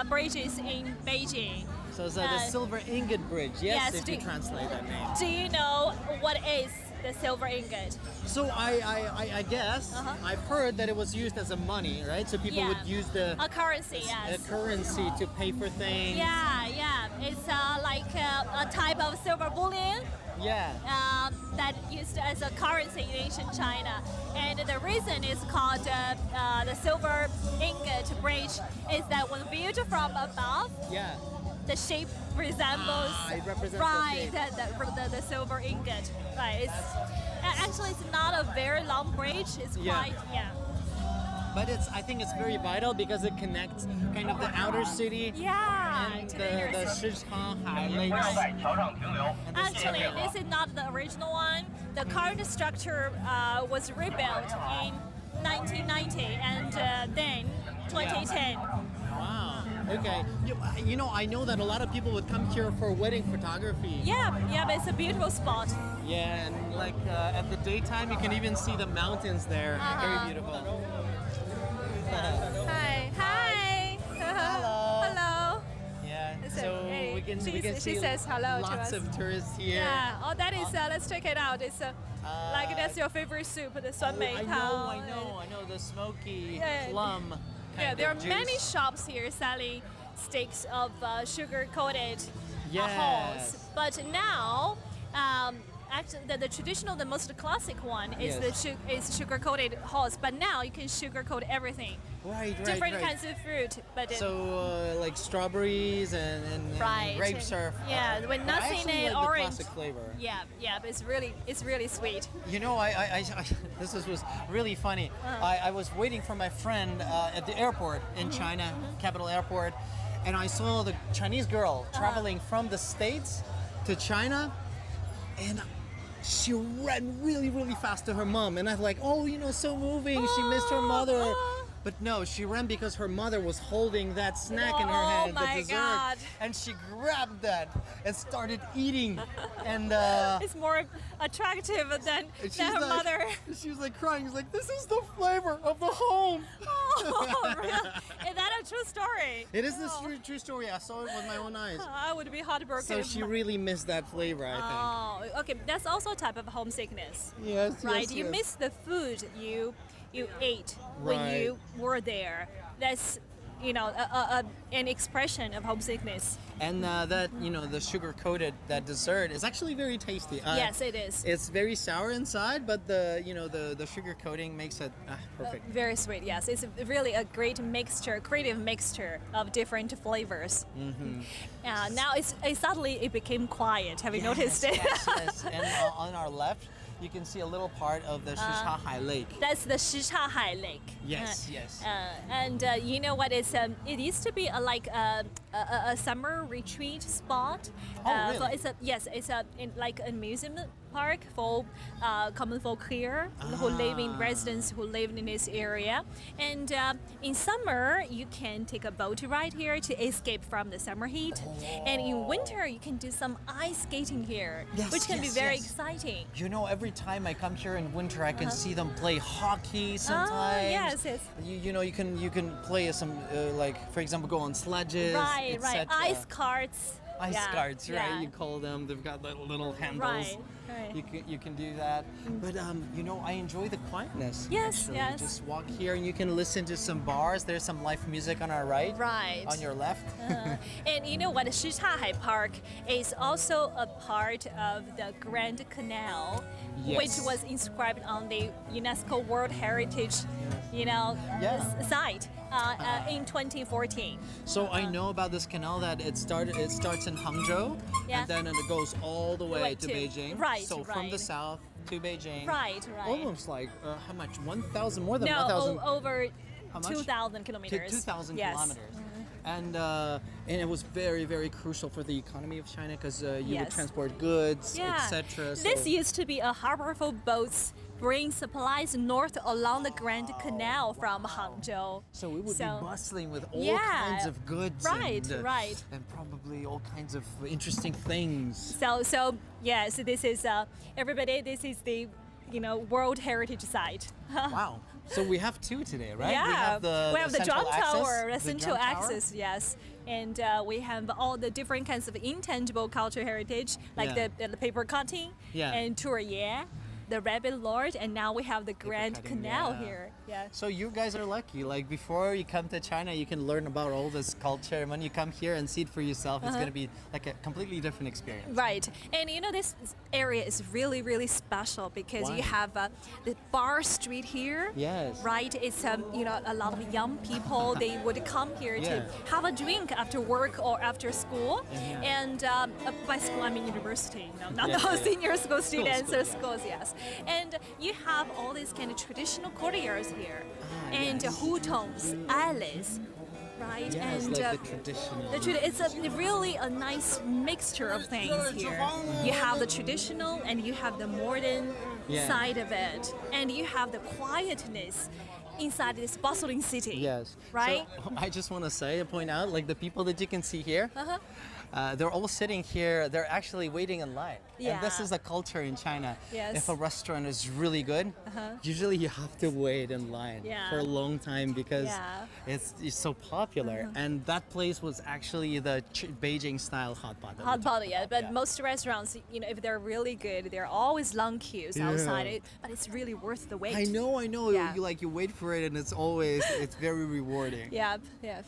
B: bridges in Beijing.
A: So it's like the Silver Ingot Bridge. Yes,
B: yes,
A: if you translate that name.
B: Do you know what is the silver ingot?
A: So I guess I've heard that it was used as a money, right? So people
B: Yeah.
A: would use
B: A currency, yes.
A: a currency to pay for things.
B: Yeah. It's like a type of silver bullion
A: Yeah.
B: that used as a currency in ancient China. And the reason it's called the silver ingot bridge is that when viewed from above,
A: Yeah.
B: the shape resembles
A: it represents the
B: right
A: shape.
B: the silver ingot. Right. It's actually it's not a very long bridge. It's
A: Yeah.
B: quite
A: But I think it's very vital because it connects kind of the outer city
B: Yeah,
A: and
B: to
A: the
B: the inner city.
A: Shichahai lakes.
B: Actually, this is not the original one. The current structure was rebuilt in 1990 and then 2010.
A: Wow. Okay. You know, I know that a lot of people would come here for wedding photography.
B: Yeah, but it's a beautiful spot.
A: Yeah, and like at the daytime, you can even see the mountains there. Very beautiful.
B: Hi. Hello.
A: Yeah.
B: Listen,
A: So
B: hey,
A: we can
B: she
A: see
B: says hello to
A: lots
B: us.
A: of tourists here.
B: Yeah. Oh, that is. Let's check it out. It's like that's your favorite soup, the suan mei
A: I
B: tao.
A: know the smoky
B: Yeah.
A: plum.
B: Yeah, there are
A: juice.
B: many shops here selling sticks of sugar-coated
A: Yes.
B: hulls. But now, actually, the traditional, the most classic one is
A: Yes.
B: sugar-coated hulls. But now you can sugar-coat everything.
A: Right.
B: Different kinds of fruit, but
A: So like strawberries and
B: right.
A: grapes are
B: Yeah, with
A: but I
B: nothing
A: actually
B: in
A: like the
B: orange.
A: classic flavor.
B: Yeah, but it's really sweet.
A: You know, I this was really funny. I was waiting for my friend at the airport in China, capital airport, and I saw the Chinese girl traveling from the States to China, and she ran really fast to her mom, and I was like, oh, you know, so moving. She missed her mother. But no, she ran because her mother was holding that snack in her
B: Oh
A: hand,
B: my
A: the dessert,
B: God.
A: and she grabbed that and started eating. And
B: It's more attractive than
A: she's
B: her
A: like,
B: mother.
A: She was like crying. She's like, "This is the flavor of the home."
B: Oh, really? Is that a true story?
A: It is this true story. I saw it with my own eyes.
B: I would be heartbroken.
A: So she really missed that flavor, I think.
B: Oh, okay. That's also a type of homesickness,
A: Yes,
B: right?
A: yes,
B: You
A: yes.
B: miss the food you ate when
A: Right.
B: you were there. That's an expression of homesickness.
A: And that, you know, the sugar-coated, that dessert is actually very tasty.
B: Yes, it is.
A: It's very sour inside, but the sugar coating makes it perfect.
B: Very sweet, yes. It's really a great mixture, creative mixture of different flavors. Now it became quiet. Have you noticed it?
A: Yes. And on our left, you can see a little part of the Shichahai Lake.
B: That's the Shichahai Lake.
A: Yes.
B: And you know what? It used to be a summer retreat spot.
A: Oh, really?
B: So it's a like a amusement park for common folk here who live in residents who live in this area. And in summer, you can take a boat ride here to escape from the summer heat. And in winter, you can do some ice skating here,
A: Yes,
B: which can be
A: yes,
B: very
A: yes.
B: exciting.
A: You know, every time I come here in winter, I can see them play hockey sometimes.
B: yes.
A: You can play some like, for example, go on sledges.
B: Right.
A: etc.
B: Ice carts.
A: Ice
B: Yeah,
A: carts, right?
B: yeah.
A: You call them. They've got little handles.
B: Right.
A: You can do that. But I enjoy the quietness.
B: Yes,
A: actually.
B: yes.
A: Just walk here and you can listen to some bars. There's some live music on our right.
B: Right.
A: On your left.
B: And you know what? Shichahai Park is also a part of the Grand Canal,
A: Yes.
B: which was inscribed on the UNESCO World Heritage, site in 2014.
A: So I know about this canal that it starts in Hangzhou,
B: Yeah.
A: and then it goes all the way to Beijing.
B: Right,
A: So from the
B: right.
A: south to Beijing.
B: Right.
A: Almost like how much? 1,000 more than
B: No,
A: 1,000.
B: over
A: How much?
B: 2,000 kilometers.
A: 2,000
B: Yes.
A: kilometers. And it was very crucial for the economy of China because you would
B: Yes.
A: transport goods,
B: Yeah.
A: etc.
B: This used to be a harbor for boats bring supplies north along the Grand Canal from Hangzhou.
A: So we would be bustling with all
B: Yeah.
A: kinds of goods,
B: Right,
A: and,
B: right.
A: and probably all kinds of interesting things.
B: So this is everybody. This is the World Heritage Site.
A: Wow! So we have two today, right?
B: Yeah,
A: We have the
B: Drum
A: central axis,
B: Tower, the
A: the
B: central
A: drum tower.
B: axis, yes. And we have all the different kinds of intangible cultural heritage, like
A: Yeah.
B: the paper cutting
A: Yeah.
B: and Tourier, the Rabbit Lord, and now we have the Grand
A: cutting,
B: Canal
A: yeah.
B: here. Yeah.
A: So you guys are lucky. Like before you come to China, you can learn about all this culture. And when you come here and see it for yourself, it's going to be like a completely different experience.
B: Right, and this area is really special because you
A: Why?
B: have the bar street here.
A: Yes.
B: Right, it's a lot of young people. They would come here
A: Yeah.
B: to have a drink after work or after school, and by school I mean university. Not
A: Yeah,
B: the
A: yeah.
B: senior school students
A: school,
B: or
A: yeah.
B: schools. Yes, And you have all these kind of traditional courtyards here, and hutongs, alleys, right?
A: Yes,
B: and
A: like the traditional.
B: it's really a nice mixture of things here. You have the traditional and you have the modern side of it, and you have the quietness inside this bustling city.
A: Yes.
B: Right?
A: So, I just want to point out, like the people that you can see here, they're all sitting here. They're actually waiting in line. And this
B: Yeah.
A: is a culture in China.
B: Yes.
A: If a restaurant is really good, usually you have to wait in line
B: Yeah.
A: for a long time because
B: Yeah.
A: it's so popular. And that place was actually the Beijing style hot pot. that we
B: Hot
A: talked
B: pot, yeah.
A: about.
B: But most restaurants, if they're really good, there are always long queues outside it. But it's really worth the wait.
A: I know.
B: Yeah.
A: You wait for it, and it's very rewarding.
B: Yep, yep.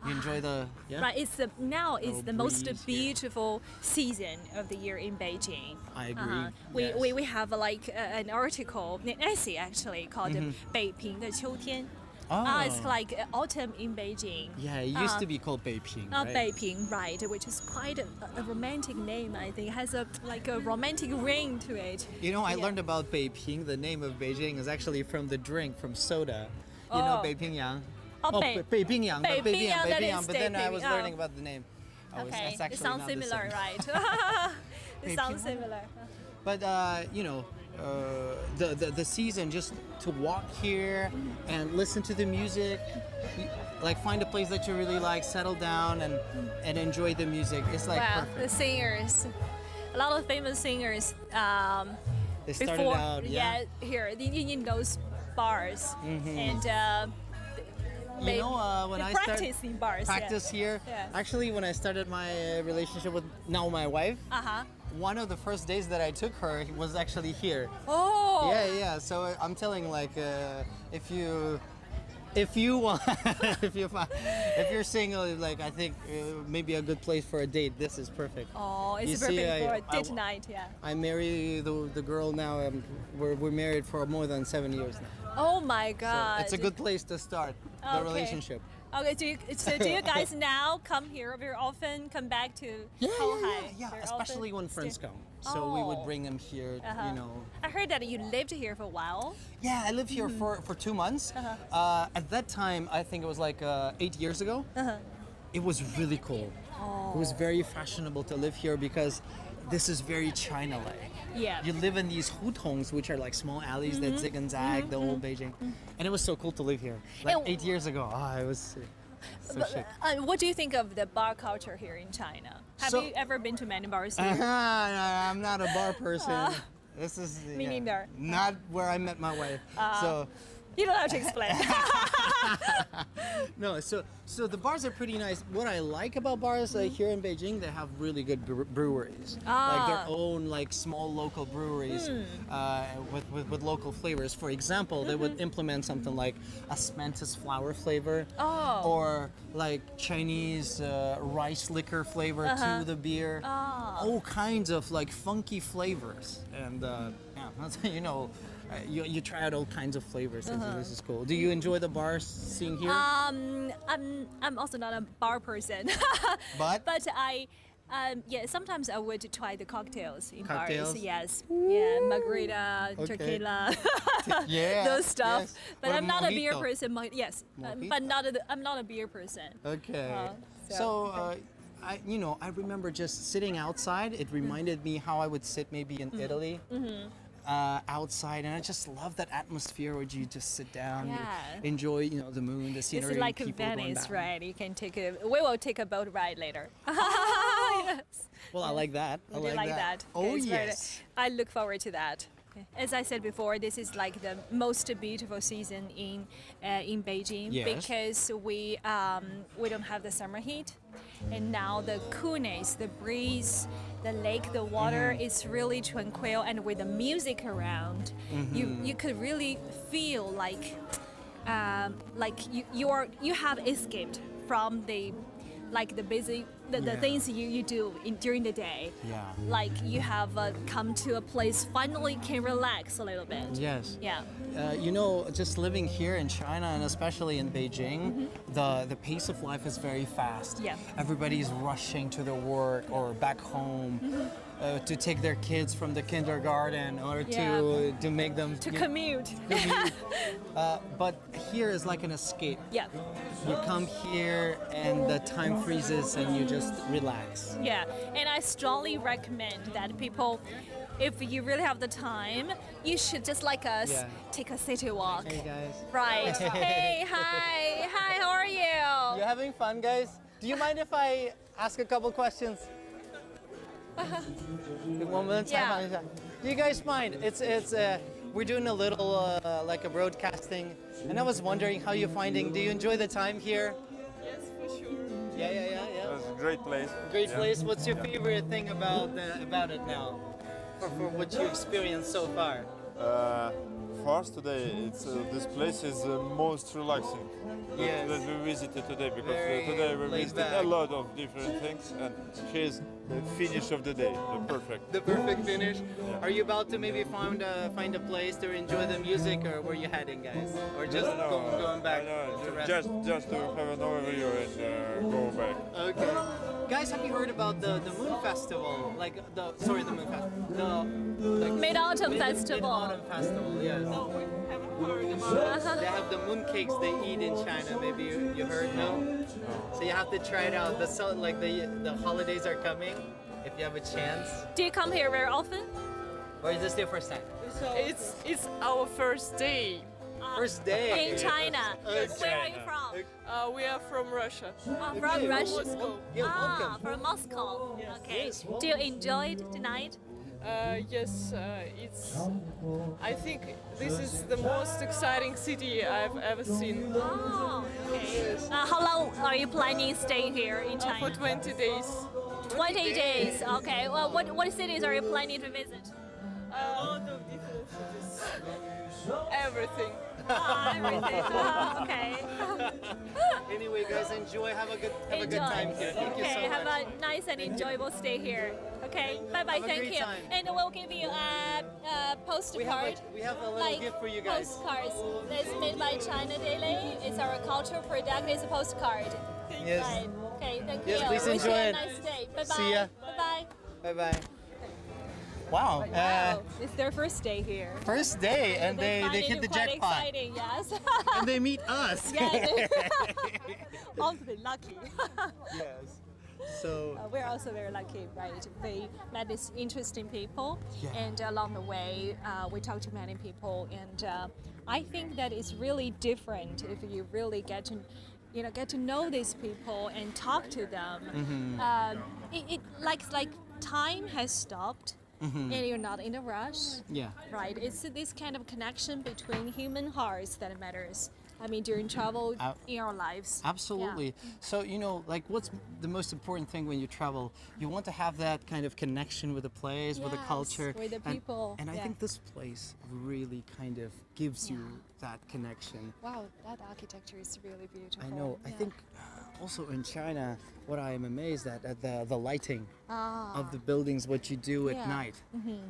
A: You enjoy the
B: Right, it's the most
A: breeze here.
B: beautiful season of the year in Beijing.
A: I agree.
B: We have like an article, an essay actually called 北平的秋天. It's like autumn in Beijing.
A: Yeah, it used to be called Beiping, right?
B: Beiping, right, which is quite a romantic name. I think it has a romantic ring to it.
A: I learned about Beiping. The name of Beijing is actually from the drink, from soda. You know, Beipingyang. Beipingyang.
B: Beipingyang, that is
A: But then I was
B: Beiping.
A: learning about the name.
B: Okay,
A: it's actually
B: it sounds
A: not the
B: similar,
A: same.
B: right? It sounds
A: Beiping.
B: similar.
A: But the season, just to walk here and listen to the music, like find a place that you really like, settle down and enjoy the music. It's like
B: Wow,
A: perfect.
B: the singers, a lot of famous singers.
A: They started
B: Before,
A: out,
B: here in those bars, and
A: when
B: they
A: I
B: practice in bars.
A: practice here.
B: Yeah.
A: Actually, when I started my relationship with now my wife, one of the first days that I took her was actually here.
B: Oh.
A: Yeah. So I'm telling, like, if you want, if you're single, like, I think maybe a good place for a date. This is perfect.
B: Oh, it's
A: You
B: perfect
A: see,
B: for a date night. Yeah.
A: I marry the girl now. We're married for more than 7 years now.
B: Oh my
A: So
B: God.
A: it's a good place to start the
B: Okay.
A: relationship.
B: Okay, do you guys now come here very often? Come back to Shichahai?
A: Yeah.
B: very
A: Especially
B: often?
A: when friends come. So we would
B: Oh.
A: bring them here.
B: I heard that you lived here for a while.
A: Yeah, I lived here for 2 months. At that time, I think it was like 8 years ago. It was really cool. It was very fashionable to live here because this is very China-like.
B: Yeah.
A: You live in these hutongs, which are like small alleys that zig and zag, the old Beijing. And it was so cool to live here. Like
B: And-
A: 8 years ago, it was so chic.
B: What do you think of the bar culture here in China? Have
A: So-
B: you ever been to many bars here?
A: I'm not a bar person. This is
B: Me neither.
A: not where I met my wife. So
B: You don't have to explain.
A: no, so the bars are pretty nice. What I like about bars here in Beijing, they have really good breweries, like their own like small local breweries with local flavors. For example, they would implement something like osmanthus flower flavor, or like Chinese rice liquor flavor to the beer. All kinds of like funky flavors, and you try out all kinds of flavors. This is cool. Do you enjoy the bar scene here?
B: I'm also not a bar person,
A: But
B: sometimes I would try the cocktails in
A: Cocktails?
B: bars. Yes, yeah, margarita,
A: Okay.
B: tequila,
A: Yeah,
B: those stuff.
A: yes.
B: But
A: What
B: I'm not a beer
A: mojito?
B: person. Yes, but I'm not a beer person.
A: Okay.
B: so-
A: I remember just sitting outside. It reminded me how I would sit maybe in Italy. Outside, and I just love that atmosphere where you just sit down, you
B: Yeah.
A: enjoy, the moon, the scenery,
B: It's like
A: people going
B: Venice,
A: by.
B: right? You can we will take a boat ride later. Yes.
A: Well, I like that. I
B: You like that?
A: Oh
B: Okay, it's very-
A: yes.
B: I look forward to that. As I said before, this is like the most beautiful season in Beijing
A: Yes.
B: because we don't have the summer heat, and now the coolness, the breeze, the lake, the water is really tranquil, and with the music around, you could really feel like you have escaped from the busy the things you do during the day.
A: Yeah.
B: Like you have come to a place finally can relax a little bit.
A: Yes.
B: Yeah.
A: Just living here in China and especially in Beijing, the pace of life is very fast.
B: Yeah.
A: Everybody's rushing to their work or back home. to take their kids from the kindergarten or
B: Yeah.
A: to make them
B: To commute.
A: but here is like an escape.
B: Yeah.
A: You come here and the time freezes and you just relax.
B: Yeah, and I strongly recommend that people, if you really have the time, you should just like us
A: Yeah.
B: take a city walk.
A: Hey guys.
B: Right. Hey, hi. Hi, how are you?
A: You having fun, guys? Do you mind if I ask a couple questions? 我们采访一下. Do you guys mind? It's we're doing a little like a broadcasting, and I was wondering how you're finding. Do you enjoy the time here?
E: Yes, for sure.
A: Yeah.
G: It's a great place.
A: Great place. What's your favorite thing about it now? For what you experienced so far?
G: For us today, it's this place is most relaxing
A: Yes.
G: that we visited today because
A: Very
G: today we
A: laid
G: visited
A: back.
G: a lot of different things, and here's the finish of the day, the perfect.
A: The perfect finish. Are you about to maybe find a place to enjoy the music, or where you heading, guys? Or just going back to rest?
G: Just to have an overview and go back.
A: Okay. Guys, have you heard about the Moon Festival? Like the Moon Festival. The
B: Mid-Autumn Festival.
A: Mid-Autumn Festival, yes.
E: No, we haven't heard about it.
A: They have the moon cakes they eat in China. Maybe you heard? No. So you have to try it out. The holidays are coming. If you have a chance.
B: Do you come here very often?
A: Or is this your first time?
E: It's our first day.
A: First day.
B: In China.
A: Okay.
B: Where are you from?
E: We are from Russia.
B: From
A: Okay.
B: Russia.
E: Moscow.
A: Yeah,
B: Ah,
A: welcome.
B: from Moscow. Okay.
A: Yes,
B: Do you enjoy it tonight?
E: Yes, I think this is the most exciting city I've ever seen.
B: Oh, okay. How long are you planning staying here in
E: For
B: China?
E: 20 days.
B: 20 days. Okay. Well, what cities are you planning to visit?
E: A lot of different cities. Everything.
B: Everything. Okay.
A: Anyway, guys, enjoy. Have a good time here. Thank you so
B: Okay.
A: much.
B: Have a nice and enjoyable stay here. Okay. Bye bye.
A: Have a
B: Thank
A: great
B: you.
A: time.
B: And we'll give you a postcard.
A: We have a little gift for you guys.
B: Postcards. It's made by China Daily. It's our cultural product. It's a postcard.
A: Yes.
B: Right. Okay. Thank
A: Yes,
B: you.
A: please
B: Wish
A: enjoy
B: you a
A: it.
B: nice day. Bye bye.
A: See ya.
B: Bye bye.
A: Bye bye. Wow.
B: Wow, it's their first day here.
A: First day, and they
B: find
A: hit
B: it
A: the
B: quite
A: jackpot.
B: exciting, yes.
A: And they meet us.
B: Yeah, obviously lucky.
A: Yes. So
B: We're also very lucky, right? We met these interesting people,
A: Yeah.
B: and along the way, we talked to many people, and I think that it's really different if you really get to know these people and talk to them. It like time has stopped, and you're not in a rush.
A: yeah.
B: Right, it's this kind of connection between human hearts that matters. I mean, during travel in our lives.
A: Absolutely. So, like, what's the most important thing when you travel? You want to have that kind of connection with the place, with the
B: Yes,
A: culture.
B: with the people,
A: And I
B: yeah.
A: think this place really kind of gives you that connection.
B: Wow, that architecture is really beautiful.
A: I know. I think also in China, what I am amazed at the lighting of the buildings, what you do at
B: Yeah.
A: night.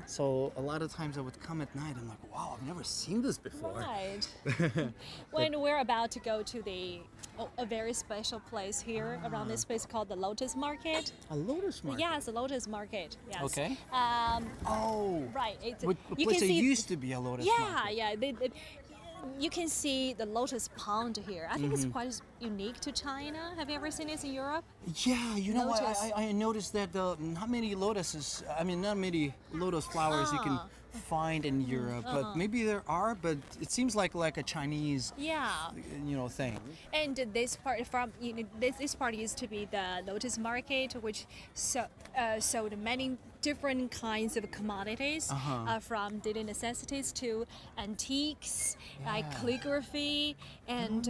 A: So a lot of times I would come at night, I'm like, wow, I've never seen this before.
B: Right. When we're about to go to a very special place here around this place called the Lotus Market.
A: A lotus market.
B: Yes, the Lotus Market. Yes.
A: Okay.
B: Um,
A: Oh.
B: right. It's,
A: What
B: you
A: place
B: can
A: there
B: see.
A: used to be a lotus
B: Yeah,
A: market.
B: yeah. You can see the lotus pond here. I think it's quite unique to China. Have you ever seen this in Europe?
A: Yeah, you know what?
B: Lotus.
A: I noticed that not many lotus flowers you can find in Europe, but maybe there are. But it seems like a Chinese,
B: Yeah.
A: thing.
B: And this part used to be the lotus market, which sold many different kinds of commodities, from daily necessities to antiques, like calligraphy, and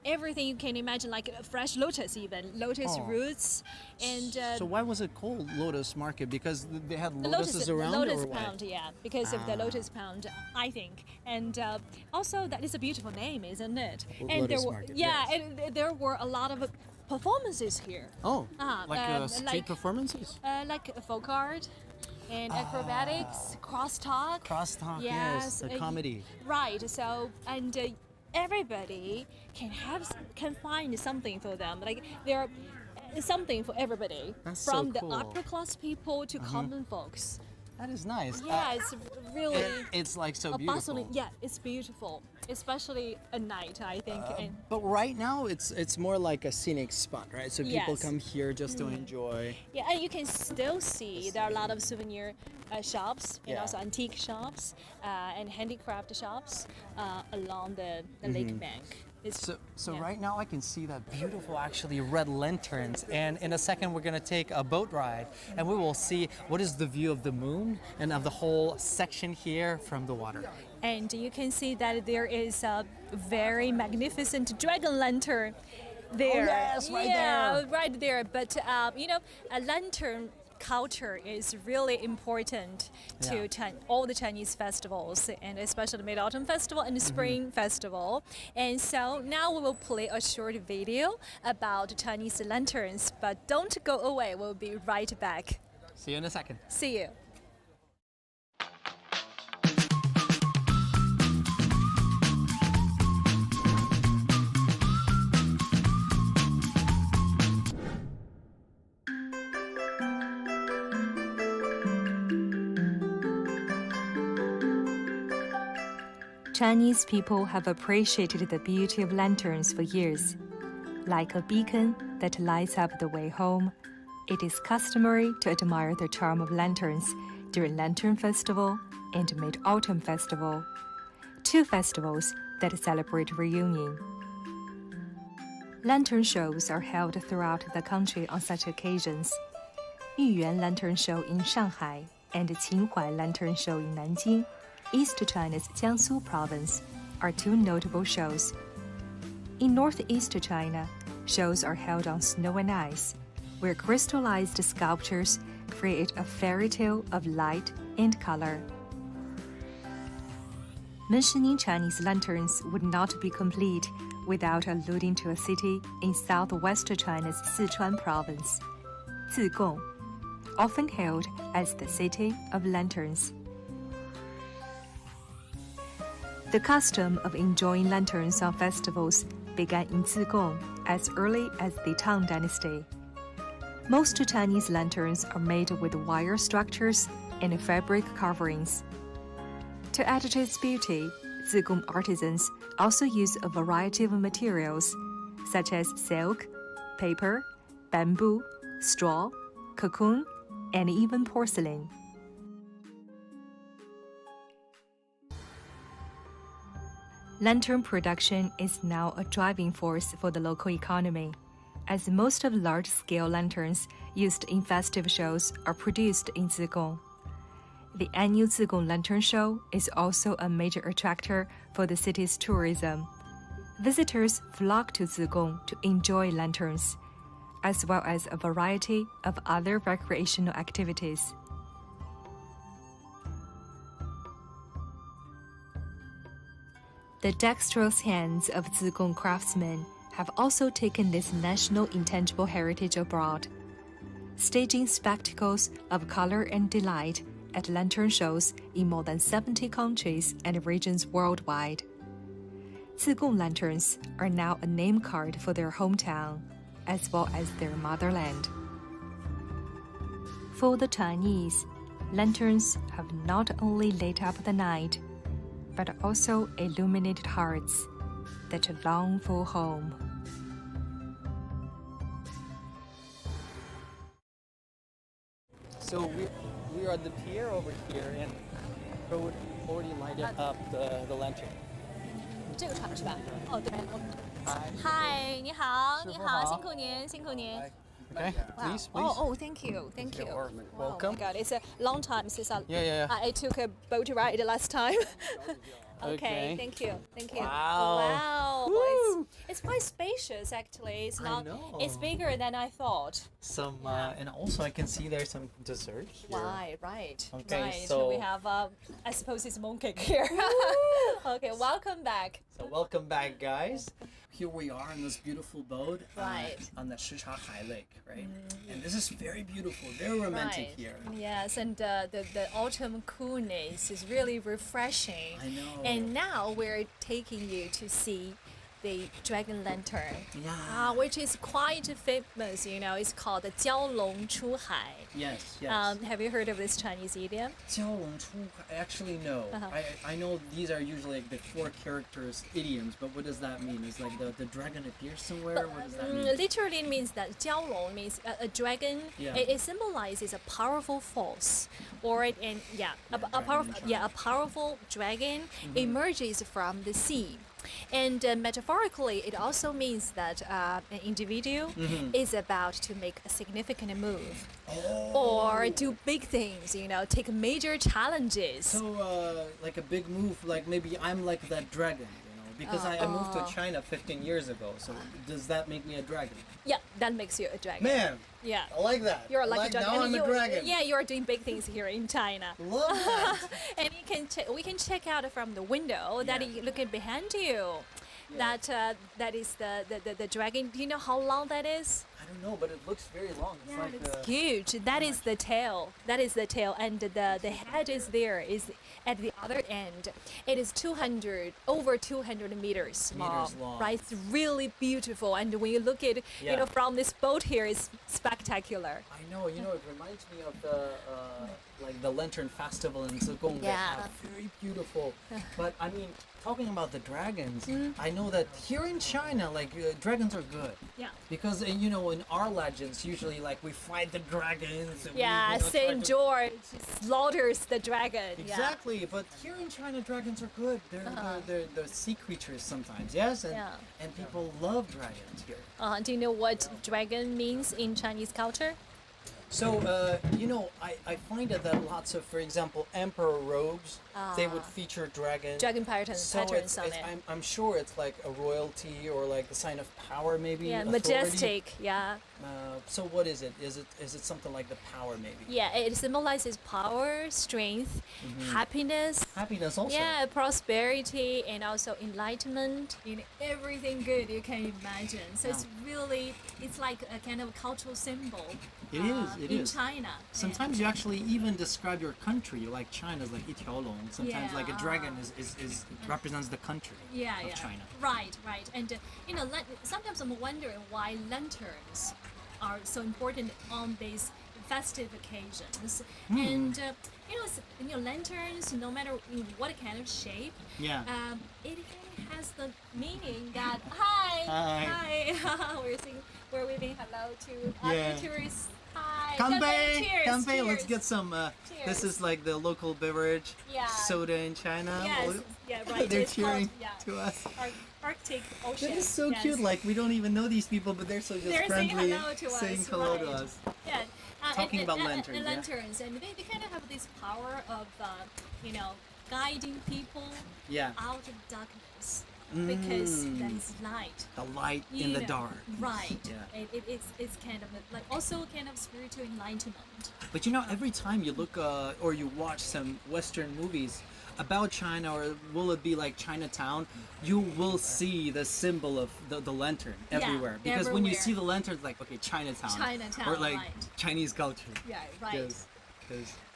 B: everything you can imagine, like fresh lotus, even lotus roots, and
A: So why was it called Lotus Market? Because they had
B: the
A: lotuses around,
B: lotus
A: or what?
B: pound, yeah, because of the lotus pound, I think, and also that is a beautiful name, isn't it? And
A: Lotus
B: there were,
A: Market,
B: yeah,
A: yes.
B: and there were a lot of performances here.
A: Oh,
B: Uh,
A: street
B: like-
A: performances?
B: Like folk art and acrobatics, crosstalk.
A: Crosstalk, yes, the comedy.
B: Right. So everybody can find something for them. Like something for everybody,
A: That's so
B: from
A: cool.
B: the upper class people to common folks.
A: That is nice.
B: Yeah, it's really
A: It's like so
B: a
A: beautiful.
B: bustling. Yeah, it's beautiful, especially at night, I think. And
A: But right now it's more like a scenic spot, right? So people
B: Yes.
A: come here just to enjoy.
B: yeah, and you can still see there are a lot of souvenir shops and
A: Yeah.
B: also antique shops and handicraft shops along the lake bank. It's,
A: So
B: yeah.
A: right now I can see that beautiful actually red lanterns, and in a second we're gonna take a boat ride and we will see what is the view of the moon and of the whole section here from the water.
B: And you can see that there is a very magnificent dragon lantern there.
A: yes, right
B: yeah,
A: there.
B: right there. But a lantern culture is really important to
A: Yeah.
B: all the Chinese festivals, and especially the Mid-Autumn Festival and the Spring Festival. And so now we will play a short video about Chinese lanterns. But don't go away. We'll be right back.
A: See you in a second.
B: See you.
H: Chinese people have appreciated the beauty of lanterns for years. Like a beacon that lights up the way home, it is customary to admire the charm of lanterns during Lantern Festival and Mid-Autumn Festival, two festivals that celebrate reunion. Lantern shows are held throughout the country on such occasions. Yuyuan Lantern Show in Shanghai and Qinhuai Lantern Show in Nanjing, East China's Jiangsu province, are two notable shows. In northeast China, shows are held on snow and ice, where crystallized sculptures create a fairy tale of light and color. Mentioning Chinese lanterns would not be complete without alluding to a city in southwest China's Sichuan province, Zigong, often hailed as the City of Lanterns. The custom of enjoying lanterns on festivals began in Zigong as early as the Tang Dynasty. Most Chinese lanterns are made with wire structures and fabric coverings. To add to its beauty, Zigong artisans also use a variety of materials, such as silk, paper, bamboo, straw, cocoon, and even porcelain. Lantern production is now a driving force for the local economy, as most of large-scale lanterns used in festive shows are produced in Zigong. The annual Zigong Lantern Show is also a major attractor for the city's tourism. Visitors flock to Zigong to enjoy lanterns, as well as a variety of other recreational activities. The dexterous hands of Zigong craftsmen have also taken this national intangible heritage abroad, staging spectacles of color and delight at lantern shows in more than 70 countries and regions worldwide. Zigong lanterns are now a name card for their hometown, as well as their motherland. For the Chinese, lanterns have not only lit up the night, but also illuminated hearts that long for home.
A: So we are at the pier over here, and we already lighted up the lantern.
B: 这个船是吧？哦，对。
A: Hi.
B: 嗨，你好，
A: 师傅
B: 你好，
A: 好
B: 辛苦您，辛苦您。
A: Okay,
B: Wow.
A: please, please.
B: Oh, thank you, thank you.
A: You're
B: Oh
A: welcome.
B: my God, it's a long time since
A: Yeah.
B: I took a boat ride last time.
A: Okay.
B: Thank you, thank you.
A: Wow.
B: Wow. Well,
A: Woo.
B: it's quite spacious actually. It's
A: I
B: not.
A: know.
B: It's bigger than I thought.
A: Some and also I can see there's some dessert here.
B: Right.
A: Okay,
B: right.
A: so-
B: we have. I suppose it's mooncake here. Okay, welcome back.
A: So welcome back, guys. Here we are on this beautiful boat
B: Right.
A: on the Shichahai Lake, right? And this is very beautiful, very romantic
B: Right.
A: here.
B: Yes, and the autumn coolness is really refreshing.
A: I know.
B: And now we're taking you to see the dragon lantern,
A: Yeah.
B: which is quite famous. It's called the 蛟龙出海.
A: Yes, yes.
B: Have you heard of this Chinese idiom?
A: 蛟龙出海. Actually, no. I know these are usually like the 4 characters idioms, but what does that mean? Is like the dragon appears somewhere? What does that mean?
B: Literally it means that 蛟龙 means a dragon.
A: Yeah.
B: It symbolizes a powerful force, or a powerful dragon emerges from the sea. And metaphorically, it also means that an individual is about to make a significant move or do big things, take major challenges.
A: So, like a big move, like maybe I'm like that dragon, because I moved to China 15 years ago. So does that make me a dragon?
B: Yeah, that makes you a dragon.
A: Man,
B: Yeah.
A: I like that.
B: You're like a dragon.
A: Now I'm a dragon.
B: Yeah, you're doing big things here in China.
A: Love that.
B: And we can check out from the window that
A: Yeah.
B: you look at behind you.
A: Yeah.
B: That is the dragon. Do you know how long that is?
A: I don't know, but it looks very long. It's like
B: It's huge. That is the tail. That is the tail, and the head is there. Is at the other end. It is over 200 meters long.
A: long.
B: Right? It's really beautiful. And when you look at
A: Yeah.
B: from this boat here, it's spectacular.
A: I know, it reminds me of the like the Lantern Festival in Zigong.
B: Yeah.
A: Very beautiful. But I mean, talking about the dragons, I know that here in China, like dragons are good.
B: Yeah.
A: Because in our legends, usually like we fight the dragons. And
B: Yeah,
A: we, try
B: Saint
A: to-
B: George slaughters the dragon.
A: Exactly, but here in China, dragons are good. They're sea creatures sometimes, yes, and people love dragons here.
B: Yeah. Do you know what dragon means in Chinese culture?
A: So, I find that lots of, for example, emperor robes, they would feature dragons.
B: Dragon patterns
A: So
B: on it.
A: I'm sure it's like a royalty or like a sign of power, maybe.
B: Yeah,
A: authority.
B: majestic. Yeah.
A: So what is it? Is it something like the power, maybe?
B: Yeah, it symbolizes power, strength, happiness.
A: Happiness also.
B: Yeah, prosperity and also enlightenment. Everything good you can imagine. So it's like a kind of cultural symbol.
A: It is. It
B: in
A: is.
B: China.
A: Sometimes you actually even describe your country, like China's like 一条龙. Sometimes like a dragon is represents the country of China.
B: Right. And sometimes I'm wondering why lanterns are so important on these festive occasions. And lanterns, no matter in what kind of shape, it has the meaning that hi, we're waving hello to other tourists. Hi.
A: Kanpei!
B: Cheers.
A: Kanpei! Let's get some. This is like the local beverage,
B: Yeah.
A: soda in China.
B: Yes. Yeah. Right.
A: They're
B: It's called,
A: cheering to us.
B: Arctic Ocean.
A: That is so
B: Yes.
A: cute. Like we don't even know these people, but they're so just
B: They're saying
A: friendly,
B: hello to us,
A: saying hello to
B: right.
A: us.
B: Yeah.
A: Talking about lanterns,
B: And
A: yeah.
B: lanterns, and they kind of have this power of, guiding people
A: Yeah.
B: out of darkness because that is light.
A: The light in the dark.
B: Right.
A: Yeah.
B: It's kind of like also kind of spiritual enlightenment.
A: But every time you look or you watch some Western movies about China, or will it be like Chinatown, you will see the symbol of the lantern everywhere. Because when you
B: everywhere.
A: see the lantern, it's like, okay, Chinatown. or like
B: right.
A: Chinese culture.
B: Yeah, right.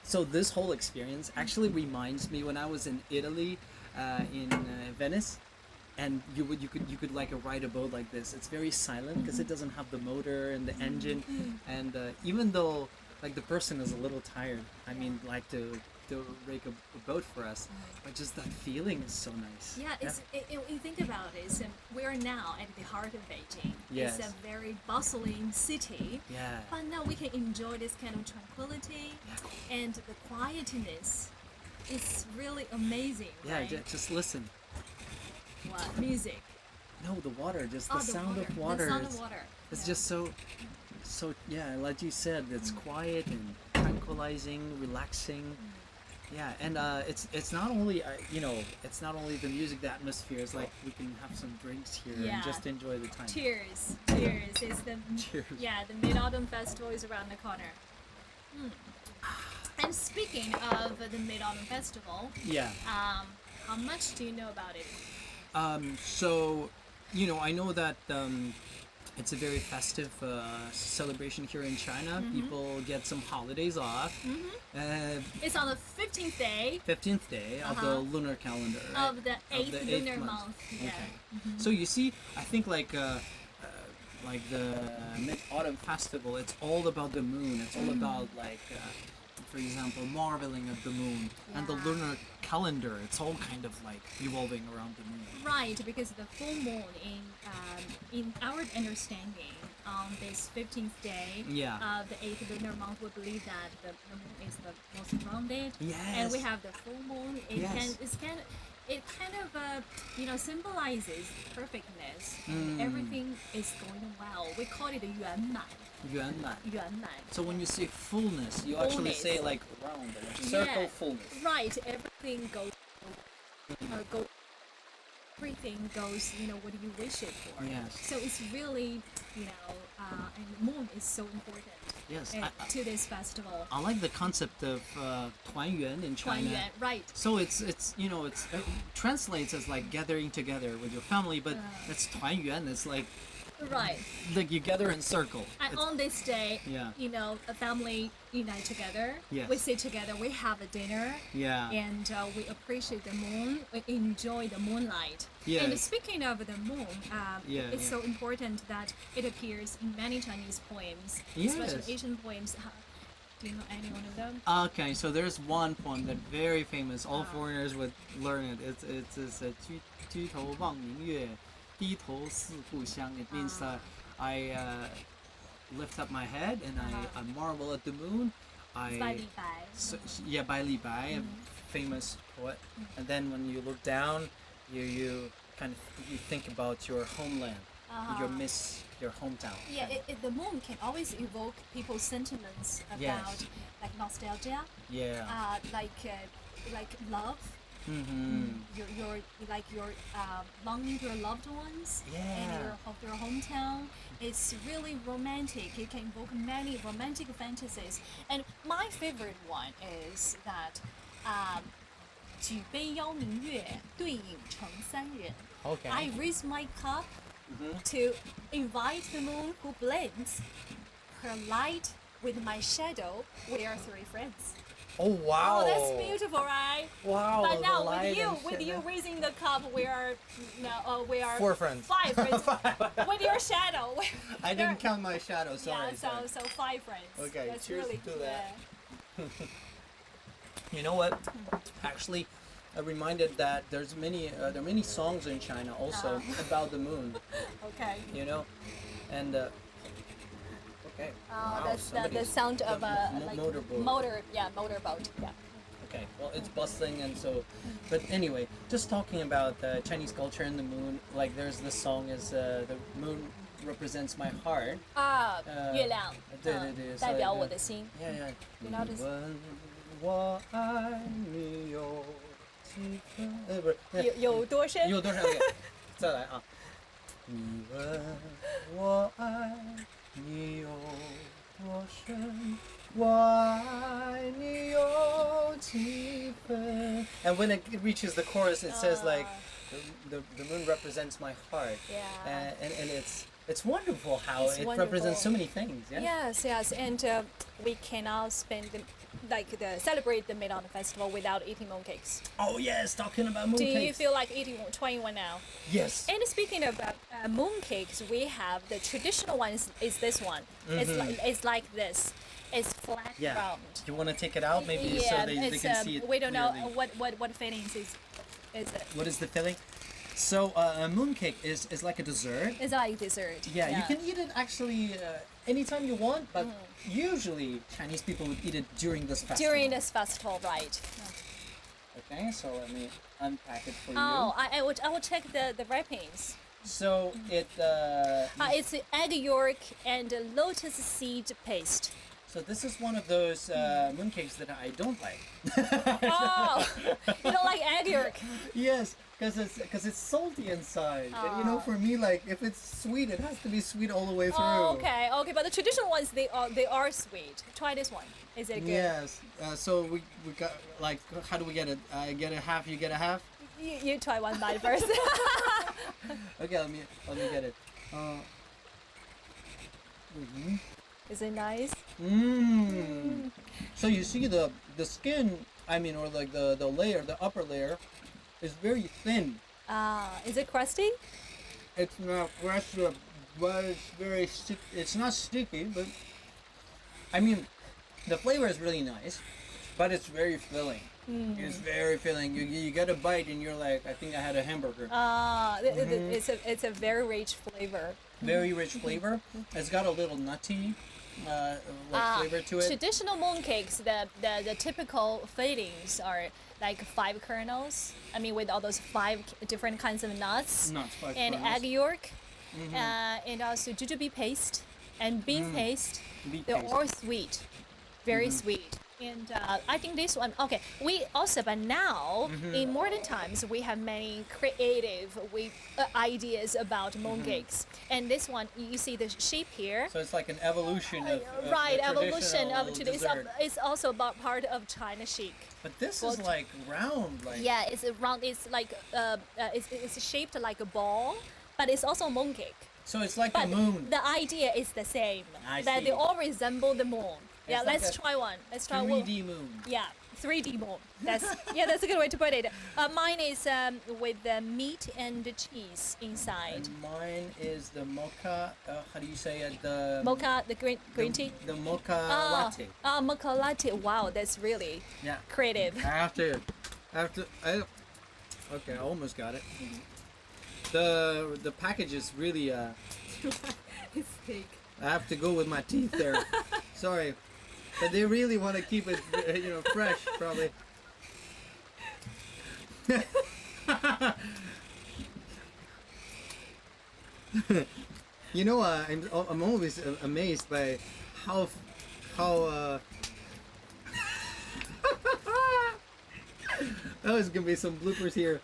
A: So this whole experience actually reminds me when I was in Italy, in Venice, and you could like ride a boat like this. It's very silent because it doesn't have the motor and the engine, and even though like the person is a little tired, I mean, like to rake a boat for us, but just that feeling is so nice.
B: Yeah, you think about it, we're now at the heart of Beijing.
A: Yes.
B: It's a very bustling city.
A: Yeah.
B: But now we can enjoy this kind of tranquility and the quietness. It's really amazing,
A: Yeah,
B: right?
A: just listen.
B: What? Music.
A: No, the water, just the
B: The
A: sound of water.
B: The sound of water.
A: It's just so yeah, like you said, it's quiet and tranquilizing, relaxing. Yeah, and it's not only it's not only the music, the atmosphere. It's like we can have some drinks here and just enjoy the time.
B: Cheers. It's the
A: Cheers.
B: Yeah, the Mid-Autumn Festival is around the corner. And speaking of the Mid-Autumn Festival,
A: Yeah.
B: how much do you know about it?
A: So, I know that It's a very festive celebration here in China. People get some holidays off.
B: It's on the 15th day
A: 15th day of the lunar calendar, right?
B: of the 8th lunar month. Yeah.
A: Okay. So you see, I think like the Mid-Autumn Festival, it's all about the moon. It's all about like, for example, marveling at the moon. And the lunar calendar, it's all kind of like revolving around the moon.
B: Right, because the full moon in our understanding on this 15th day of the 8th lunar month, we believe that the moon is the most rounded.
A: Yes.
B: And we have the full moon. It kind of symbolizes perfectness and everything is going well. We call it 圆满.
A: Yuan. So when you say fullness, you actually say like round, like circle fullness.
B: Right, everything goes. Everything goes, what do you wish it for?
A: Yes.
B: So it's really, and the moon is so important.
A: Yes.
B: To this festival.
A: I like the concept of 团圆 in China.
B: 团圆, right.
A: So it's it translates as like gathering together with your family, but it's 团圆. It's like
B: Right.
A: Like you gather in circle.
B: And on this day,
A: Yeah.
B: A family unite together.
A: Yes.
B: We sit together, we have a dinner.
A: Yeah.
B: And we appreciate the moon, we enjoy the moonlight.
A: Yes.
B: And speaking of the moon, it's
A: yeah.
B: so important that it appears in many Chinese poems,
A: Yes.
B: especially Asian poems. Do you know any one of them?
A: Okay, so there's one poem that very famous. All foreigners would learn it. It's a 居头望明月, 低头思故乡. It means that I lift up my head and I marvel at the moon.
B: It's by Li Bai.
A: Yeah, by Li Bai, a famous poet. And then when you look down, you kind of you think about your homeland. You miss your hometown.
B: Yeah, the moon can always evoke people's sentiments about
A: Yes.
B: like nostalgia,
A: Yeah.
B: like love.
A: Mm-hmm.
B: Your longing to your loved ones and
A: Yeah.
B: your hometown. It's really romantic. It can evoke many romantic fantasies. And my favorite one is that 举杯邀明月，对影成三人.
A: Okay.
B: I raise my cup to invite the moon who blends her light with my shadow. We are three friends.
A: Oh wow.
B: Oh, that's beautiful, right?
A: Wow.
B: But now
A: the light and
B: with you
A: shadow.
B: raising the cup, we are
A: 4 friends.
B: 5 friends. With your shadow.
A: I didn't count my shadow. Sorry.
B: Yeah, so 5 friends.
A: Okay,
B: That's
A: cheers
B: really
A: to
B: good.
A: that. You know what? Actually, I reminded that there are many songs in China also about the moon.
B: Okay.
A: You know, and okay. Wow,
B: That's the
A: somebody's-
B: sound of a
A: the
B: like
A: motorboat.
B: motorboat. Yeah.
A: Okay, well, it's bustling, and so, but anyway, just talking about Chinese culture and the moon. Like, there's this song is the moon represents my heart.
B: 月亮，
A: 对对对，
B: 代表
A: 所以
B: 我的心。
A: Yeah.
B: You know this-
A: 你问我爱你有几分？不是，
B: 有多深？
A: 有多少个？再来啊！你问我爱你有多深？我爱你有几分？ And when it reaches the chorus, it says like, the moon represents my heart.
B: Yeah.
A: And it's wonderful how
B: It's
A: it
B: wonderful.
A: represents so many things. Yeah.
B: Yes, and we cannot celebrate the Mid-Autumn Festival without eating mooncakes.
A: Oh yes, talking about mooncakes.
B: Do you feel like trying one now?
A: Yes.
B: And speaking of mooncakes, we have the traditional one is this one. It's like this. It's flat
A: Yeah.
B: round.
A: Do you want to take it out maybe
B: Yeah,
A: so they
B: it's,
A: can see it?
B: we don't know
A: clearly?
B: what fillings is it.
A: What is the filling? So a mooncake is like a dessert.
B: It's like dessert.
A: Yeah, you can eat it actually anytime you want, but usually Chinese people would eat it during this festival.
B: During this festival, right?
A: Okay, so let me unpack it for
B: Oh,
A: you.
B: I will check the wrappings.
A: So
B: It's egg yolk and lotus seed paste.
A: so this is one of those mooncakes that I don't like.
B: Oh, you don't like egg yolk?
A: Yes, because it's salty inside. And, you know, for me, like if it's sweet, it has to be sweet all the way through.
B: Oh, okay. But the traditional ones they are sweet. Try this one. Is it good?
A: Yes. So we got like, how do we get it? I get a half, you get a half.
B: You try one bite first.
A: Okay, let me get it.
B: Is it nice?
A: So you see the skin, I mean, or like the layer, the upper layer, is very thin.
B: Is it crusty?
A: It's not crusty, but it's very it's not sticky, but I mean, the flavor is really nice, but it's very filling. It's very filling. You get a bite and you're like, I think I had a hamburger.
B: It's a very rich flavor.
A: Very rich flavor. It's got a little nutty flavor to it.
B: Traditional mooncakes, the typical fillings are like 5 kernels. I mean, with all those 5 different kinds of nuts.
A: Five
B: and
A: kernels.
B: egg yolk, and also jujube paste and bean paste. They're all sweet, very sweet. And I think this one, okay, but now, in modern times, we have many creative ideas about mooncakes. And this one, you see the shape here.
A: So it's like an evolution of
B: Right,
A: the
B: evolution of
A: traditional
B: today's.
A: dessert.
B: It's also about part of China Chic.
A: But this is like round, like
B: Yeah, it's a round. It's like it's shaped like a ball, but it's also a mooncake.
A: so it's like
B: But
A: a moon.
B: the idea is the same.
A: I
B: That
A: see.
B: they all resemble the moon. Yeah,
A: It's like
B: let's
A: a
B: try one. Let's try
A: 3D moon.
B: Yeah, 3D moon. That's that's a good way to put it. Mine is with the meat and the cheese inside.
A: And mine is the mocha. How do you say it? The
B: Mocha, the green tea.
A: The mocha latte.
B: Mocha latte. Wow, that's really
A: Yeah.
B: creative.
A: I have to. Okay, I almost got it. The package is really.
B: It's fake.
A: I have to go with my teeth there. Sorry, but they really want to keep it, fresh, probably. I'm always amazed by how oh, there's gonna be some bloopers here.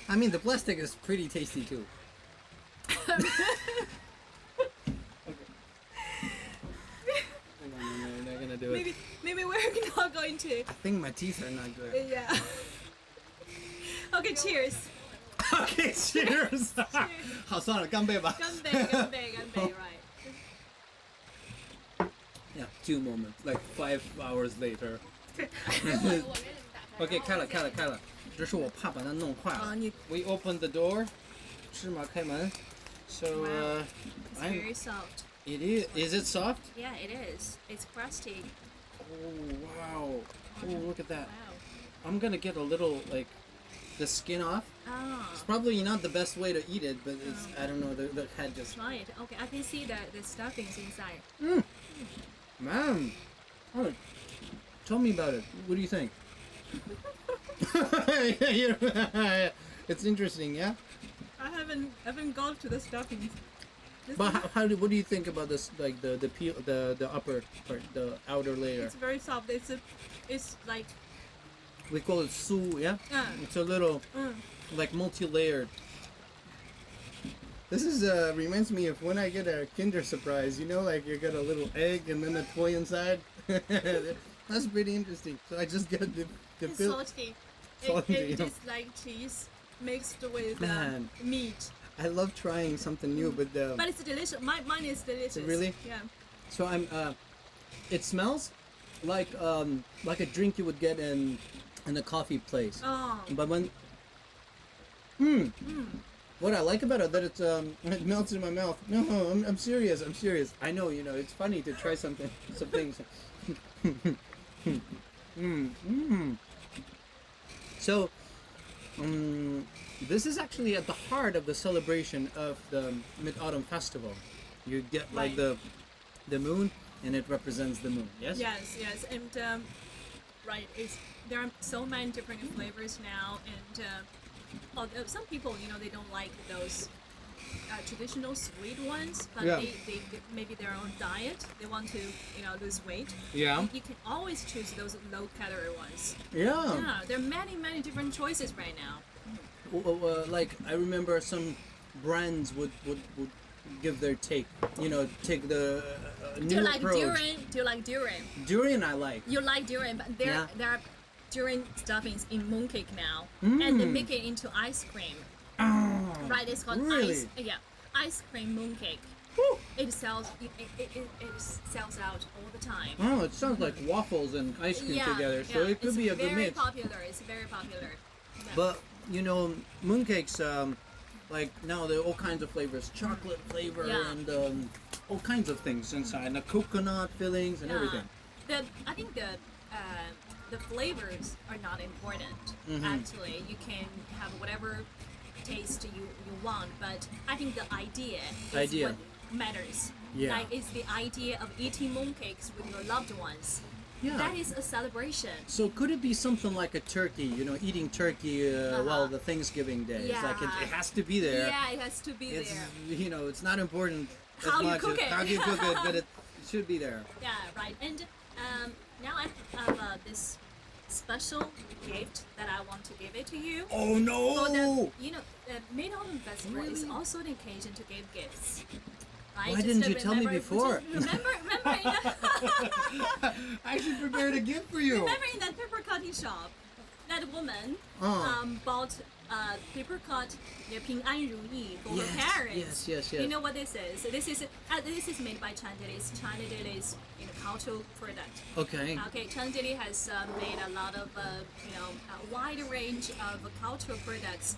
A: I mean, the plastic is pretty tasty too. Okay. I'm not gonna do it.
B: Maybe we're not going to.
A: I think my teeth are not good.
B: Yeah. Okay, cheers.
A: Okay, cheers. 好，算了，干杯吧。
B: 干杯 right.
A: Yeah, 2 moments, like 5 hours later. Okay, 开了，这是我怕把它弄坏了。We opened the door. 芝麻开门。So,
B: It's very soft.
A: It is. Is it soft?
B: Yeah, it is. It's crusty.
A: Oh wow! Oh, look at that.
B: Wow.
A: I'm gonna get a little like the skin off. It's probably not the best way to eat it, but it's I don't know the head just.
B: Try it. Okay, I can see the stuffings inside.
A: Man, oh, tell me about it. What do you think? It's interesting, yeah.
B: I haven't gone to the stuffings.
A: But what do you think about this? Like the peel, the upper part, the outer layer.
B: It's very soft. It's like
A: We call it su, yeah. It's a little like multi-layered. This is reminds me of when I get a Kinder surprise. Like you get a little egg and then a toy inside. That's pretty interesting. So I just get the
B: it's
A: feel.
B: salty.
A: Salty,
B: It
A: yeah.
B: just like cheese mixed with
A: Man.
B: meat.
A: I love trying something new, but
B: But it's delicious. Mine is delicious.
A: Really?
B: Yeah.
A: so I'm. It smells like a drink you would get in a coffee place.
B: Oh.
A: But when what I like about it that it's it melts in my mouth. No, I'm serious. I know, it's funny to try some things. So, this is actually at the heart of the celebration of the Mid-Autumn Festival. You get like the moon, and it represents the moon. Yes.
B: Yes, and there are so many different flavors now, and although some people, they don't like those traditional sweet ones, but
A: Yeah.
B: they maybe their own diet, they want to, lose weight.
A: Yeah.
B: You can always choose those low-calorie ones.
A: Yeah.
B: Yeah, there are many different choices right now.
A: Like I remember some brands would give their take. Take the
B: Do
A: new
B: you like
A: approach.
B: durian? Do you like durian?
A: Durian I like.
B: You like durian, but there
A: Yeah.
B: are durian stuffings in mooncake now, and they make it into ice cream. Right, it's called
A: Really?
B: ice. Yeah, ice cream mooncake. It sells out all the time.
A: Oh, it sounds like waffles and ice cream together, so it could be a good mix.
B: It's very popular. Yeah.
A: But you know, mooncakes, like now there are all kinds of flavors, chocolate flavor and all kinds of things inside, and the coconut fillings and everything.
B: I think the flavors are not important. Actually, you can have whatever taste you want, but I think the idea is what matters.
A: Yeah.
B: Like it's the idea of eating mooncakes with your loved ones.
A: Yeah.
B: That is a celebration.
A: So could it be something like a turkey? You know, eating turkey while the Thanksgiving day. It's like it has to be there.
B: Yeah, it has to be
A: It's
B: there.
A: you know, it's not important
B: How
A: as
B: you
A: much
B: cook
A: as
B: it.
A: how you cook it, but it should be there.
B: Yeah, right. And now I have this special gift that I want to give it to you.
A: Oh
B: For
A: no!
B: the, you know, the Mid-Autumn Festival is also an occasion to give gifts. Right?
A: Why didn't you tell me before?
B: Remember
A: I should prepare a gift for you.
B: Remember in that paper cutting shop, that woman bought paper cut Ping An Ru Yi for her parents.
A: Yes.
B: You know what this is? This is made by China Daily cultural product.
A: Okay.
B: Okay, China Daily has made a lot of a wide range of cultural products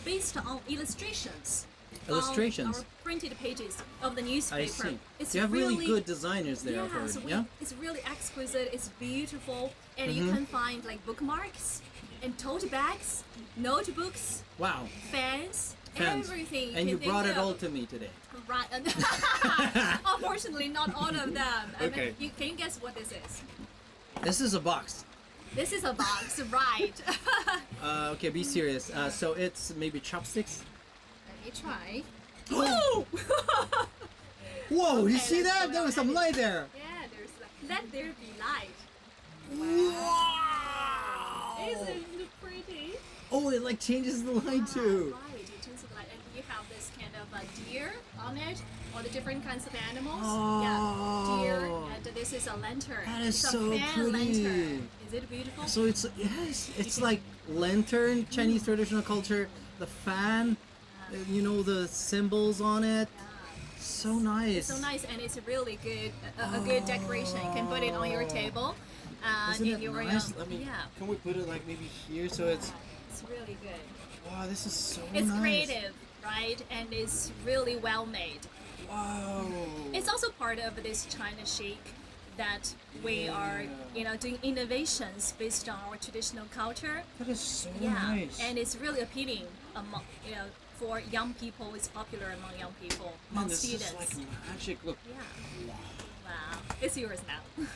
B: based on illustrations.
A: Illustrations.
B: On our printed pages of the newspaper.
A: I see.
B: It's
A: you have really good designers there, I've heard.
B: So
A: Yeah.
B: it's really exquisite. It's beautiful, and you can find like bookmarks and tote bags, notebooks,
A: Wow.
B: fans,
A: Fans.
B: everything.
A: And you
B: can
A: brought
B: think
A: it
B: of.
A: all to me today.
B: Right. Unfortunately, not all of them.
A: Okay.
B: Can you guess what this is?
A: This is a box.
B: This is a box, right?
A: Okay, be serious. So it's maybe chopsticks.
B: Let me try.
A: Oh! Whoa! you see
B: let's
A: that?
B: go
A: There was some
B: ahead.
A: light there.
B: Yeah, there's let there be light.
A: Wow!
B: Isn't it pretty?
A: Oh, it like changes the light too.
B: Right, it changes the light, and you have this kind of deer on it, all the different kinds of animals.
A: Oh.
B: Yeah, deer, and this is a lantern.
A: That is
B: it's
A: so
B: a fan
A: pretty.
B: lantern. Is it beautiful?
A: So it's it's like lantern, Chinese traditional culture, the fan, you know, the symbols on it. So nice.
B: So nice, and it's a really good, a good decoration. You can put it on your table.
A: Isn't
B: in
A: it
B: your
A: nice? Let me.
B: yeah,
A: Can we put it like maybe here so it's?
B: it's really good.
A: Wow, this is so
B: It's
A: nice.
B: creative, right? And it's really well made.
A: Wow.
B: It's also part of this China Chic that we are, doing innovations based on our traditional culture.
A: That is so
B: Yeah,
A: nice.
B: and it's really appealing among, for young people. It's popular among young people, among
A: Man, this
B: students.
A: is like magic. Look.
B: Yeah. Wow. It's yours now.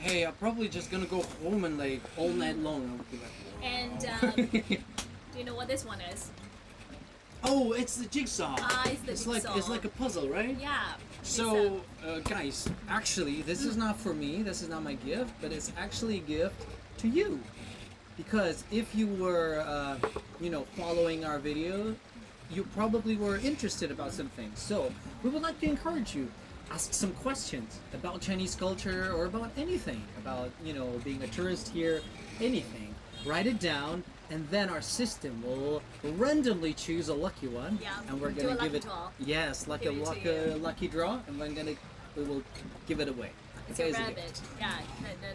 A: Hey, I'm probably just gonna go home and like all night long. I'll be like,
B: And do you know what this one is?
A: oh, it's the jigsaw.
B: It's the
A: Like it's
B: jigsaw.
A: like a puzzle, right?
B: Yeah.
A: So, guys, actually, this is not for me. This is not my gift, but it's actually a gift to you, because if you were, following our video, you probably were interested about some things. So, we would like to encourage you. Ask some questions about Chinese culture or about anything, about, being a tourist here, anything. Write it down, and then our system will randomly choose a lucky one,
B: Yeah,
A: and we're
B: do
A: gonna
B: a
A: give
B: lucky
A: it.
B: draw.
A: Yes, like
B: Give
A: a
B: it to
A: lucky draw, and we will give it away.
B: It's
A: Okay,
B: a
A: as
B: rabbit.
A: gift.
B: Yeah,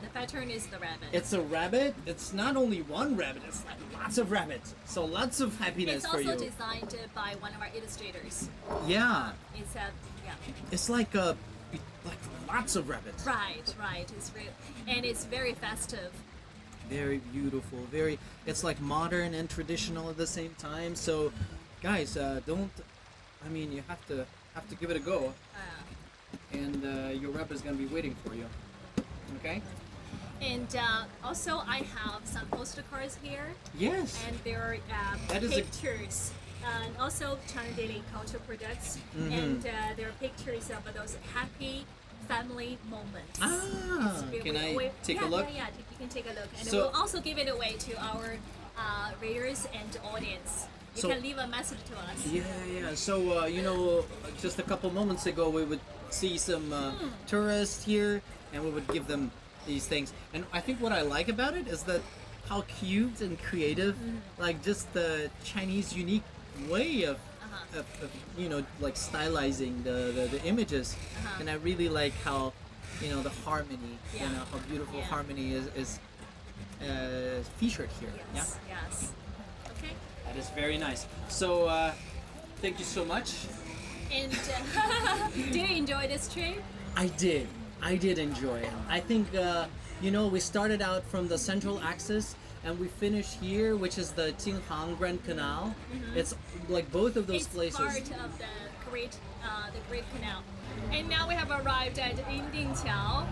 B: the pattern is the rabbit.
A: It's a rabbit. It's not only one rabbit. It's like lots of rabbits. So lots of happiness
B: It's
A: for
B: also
A: you.
B: designed by one of our illustrators.
A: Yeah,
B: It's
A: it's like lots of rabbits.
B: right. It's real, and it's very festive.
A: Very beautiful. It's like modern and traditional at the same time. So, guys, don't. I mean, you have to give it a go, and your rabbit is gonna be waiting for you. Okay.
B: And also, I have some postcards here,
A: Yes.
B: and there are
A: That is a-
B: pictures. And also China Daily cultural products, and there are pictures of those happy family moments.
A: Can I take a look?
B: Yeah, you can take a look. And
A: So-
B: we'll also give it away to our readers and audience. You
A: So-
B: can leave a message to us.
A: Yeah. So, just a couple moments ago, we would see some tourists here, and we would give them these things. And I think what I like about it is that how cute and creative, like just the Chinese unique way of like stylizing the images, and I really like how, the harmony, how beautiful harmony is featured here.
B: Yes. Okay.
A: That is very nice. So, thank you so much.
B: And do you enjoy this trip?
A: I did enjoy it. I think, we started out from the central axis and we finished here, which is the Jinghang Grand Canal. It's like both of those places.
B: It's part of the Great Canal. And now we have arrived at Yindaixiejie.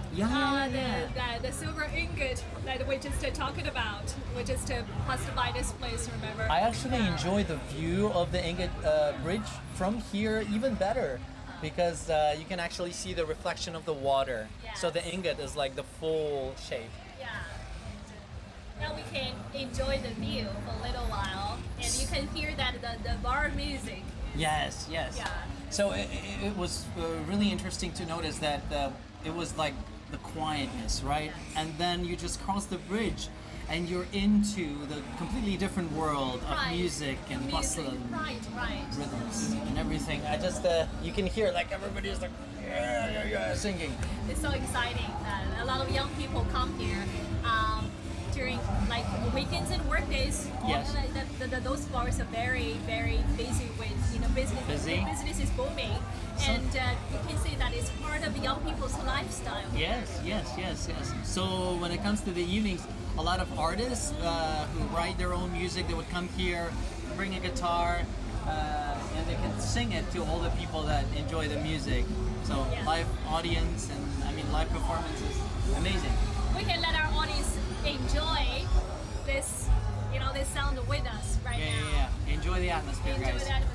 B: The silver ingot that we just talking about. We just passed by this place, remember?
A: I actually enjoy the view of the Ingot Bridge from here even better, because you can actually see the reflection of the water.
B: Yes.
A: So the ingot is like the full shape.
B: Yeah. Now we can enjoy the view for a little while, and you can hear that the bar music.
A: Yes.
B: Yeah.
A: So it was really interesting to notice that it was like the quietness, right? And then you just cross the bridge and you're into the completely different world of music and bustle and rhythms and everything. I just, you can hear like everybody is like, singing.
B: It's so exciting. A lot of young people come here during like weekends and work days.
A: Yes.
B: Those bars are very, very busy with, business.
A: Busy.
B: Business is booming. And you can see that it's part of young people's lifestyle.
A: Yes. So when it comes to the evenings, a lot of artists who write their own music, they would come here, bring a guitar, and they can sing it to all the people that enjoy the music. So live audience and live performance is amazing.
B: We can let our audience enjoy this, this sound with us right now.
A: Yeah. Enjoy the atmosphere,
B: Enjoy
A: guys.
B: the atmosphere.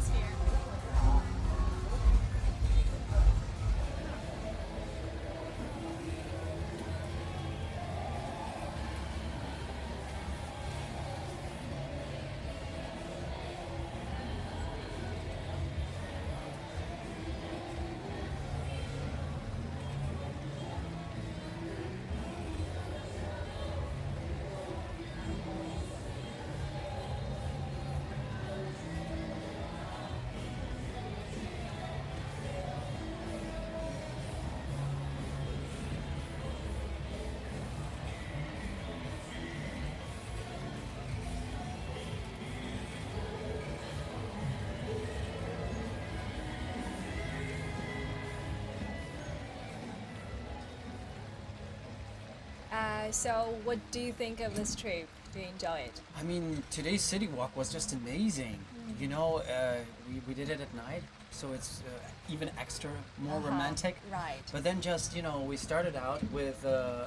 B: So what do you think of this trip? Do you enjoy it?
A: I mean, today's CityWalk was just amazing. We did it at night, so it's even extra more romantic.
B: Right.
A: But then just, we started out with a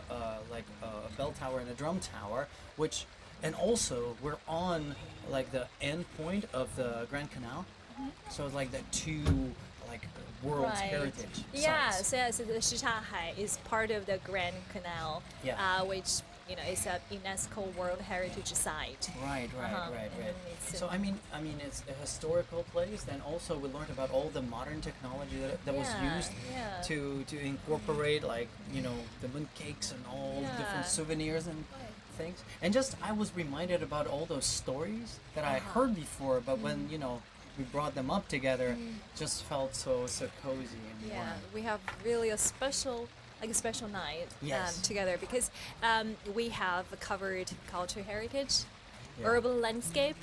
A: bell tower and a drum tower, and also we're on like the end point of the Grand Canal. So it's like the two World Heritage sites.
B: Yes. The Shichahai is part of the Grand Canal, which is a UNESCO World Heritage Site.
A: Right. So I mean, it's a historical place, and also we learned about all the modern technology that was used to incorporate the moon cakes and all different souvenirs and things. And just I was reminded about all those stories that I heard before, but when we brought them up together, just felt so cozy and warm.
B: We have really a special night together, because we have covered cultural heritage, urban landscape,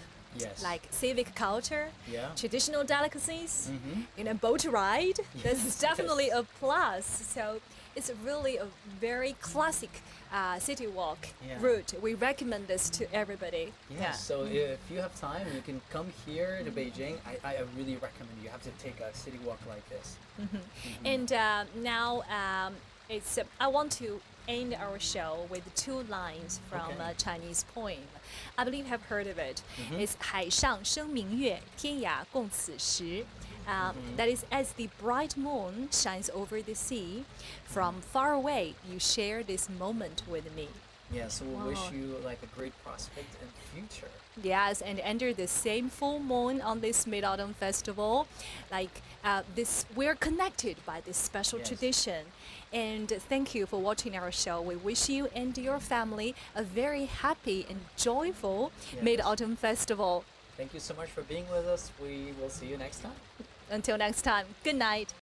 B: like civic culture, traditional delicacies, boat ride. This is definitely a plus. So it's really a very classic CityWalk route. We recommend this to everybody.
A: So if you have time, you can come here to Beijing. I really recommend you have to take a CityWalk like this.
B: And now I want to end our show with 2 lines from a Chinese poem. I believe you have heard of it. It's 海上生明月，天涯共此时. That is, as the bright moon shines over the sea, from far away you share this moment with me.
A: Yeah, so we wish you a great prospect in the future.
B: Yes, and under the same full moon on this Mid-Autumn Festival, we're connected by this special tradition. And thank you for watching our show. We wish you and your family a very happy and joyful Mid-Autumn Festival.
A: Thank you so much for being with us. We will see you next time.
B: Until next time, good night.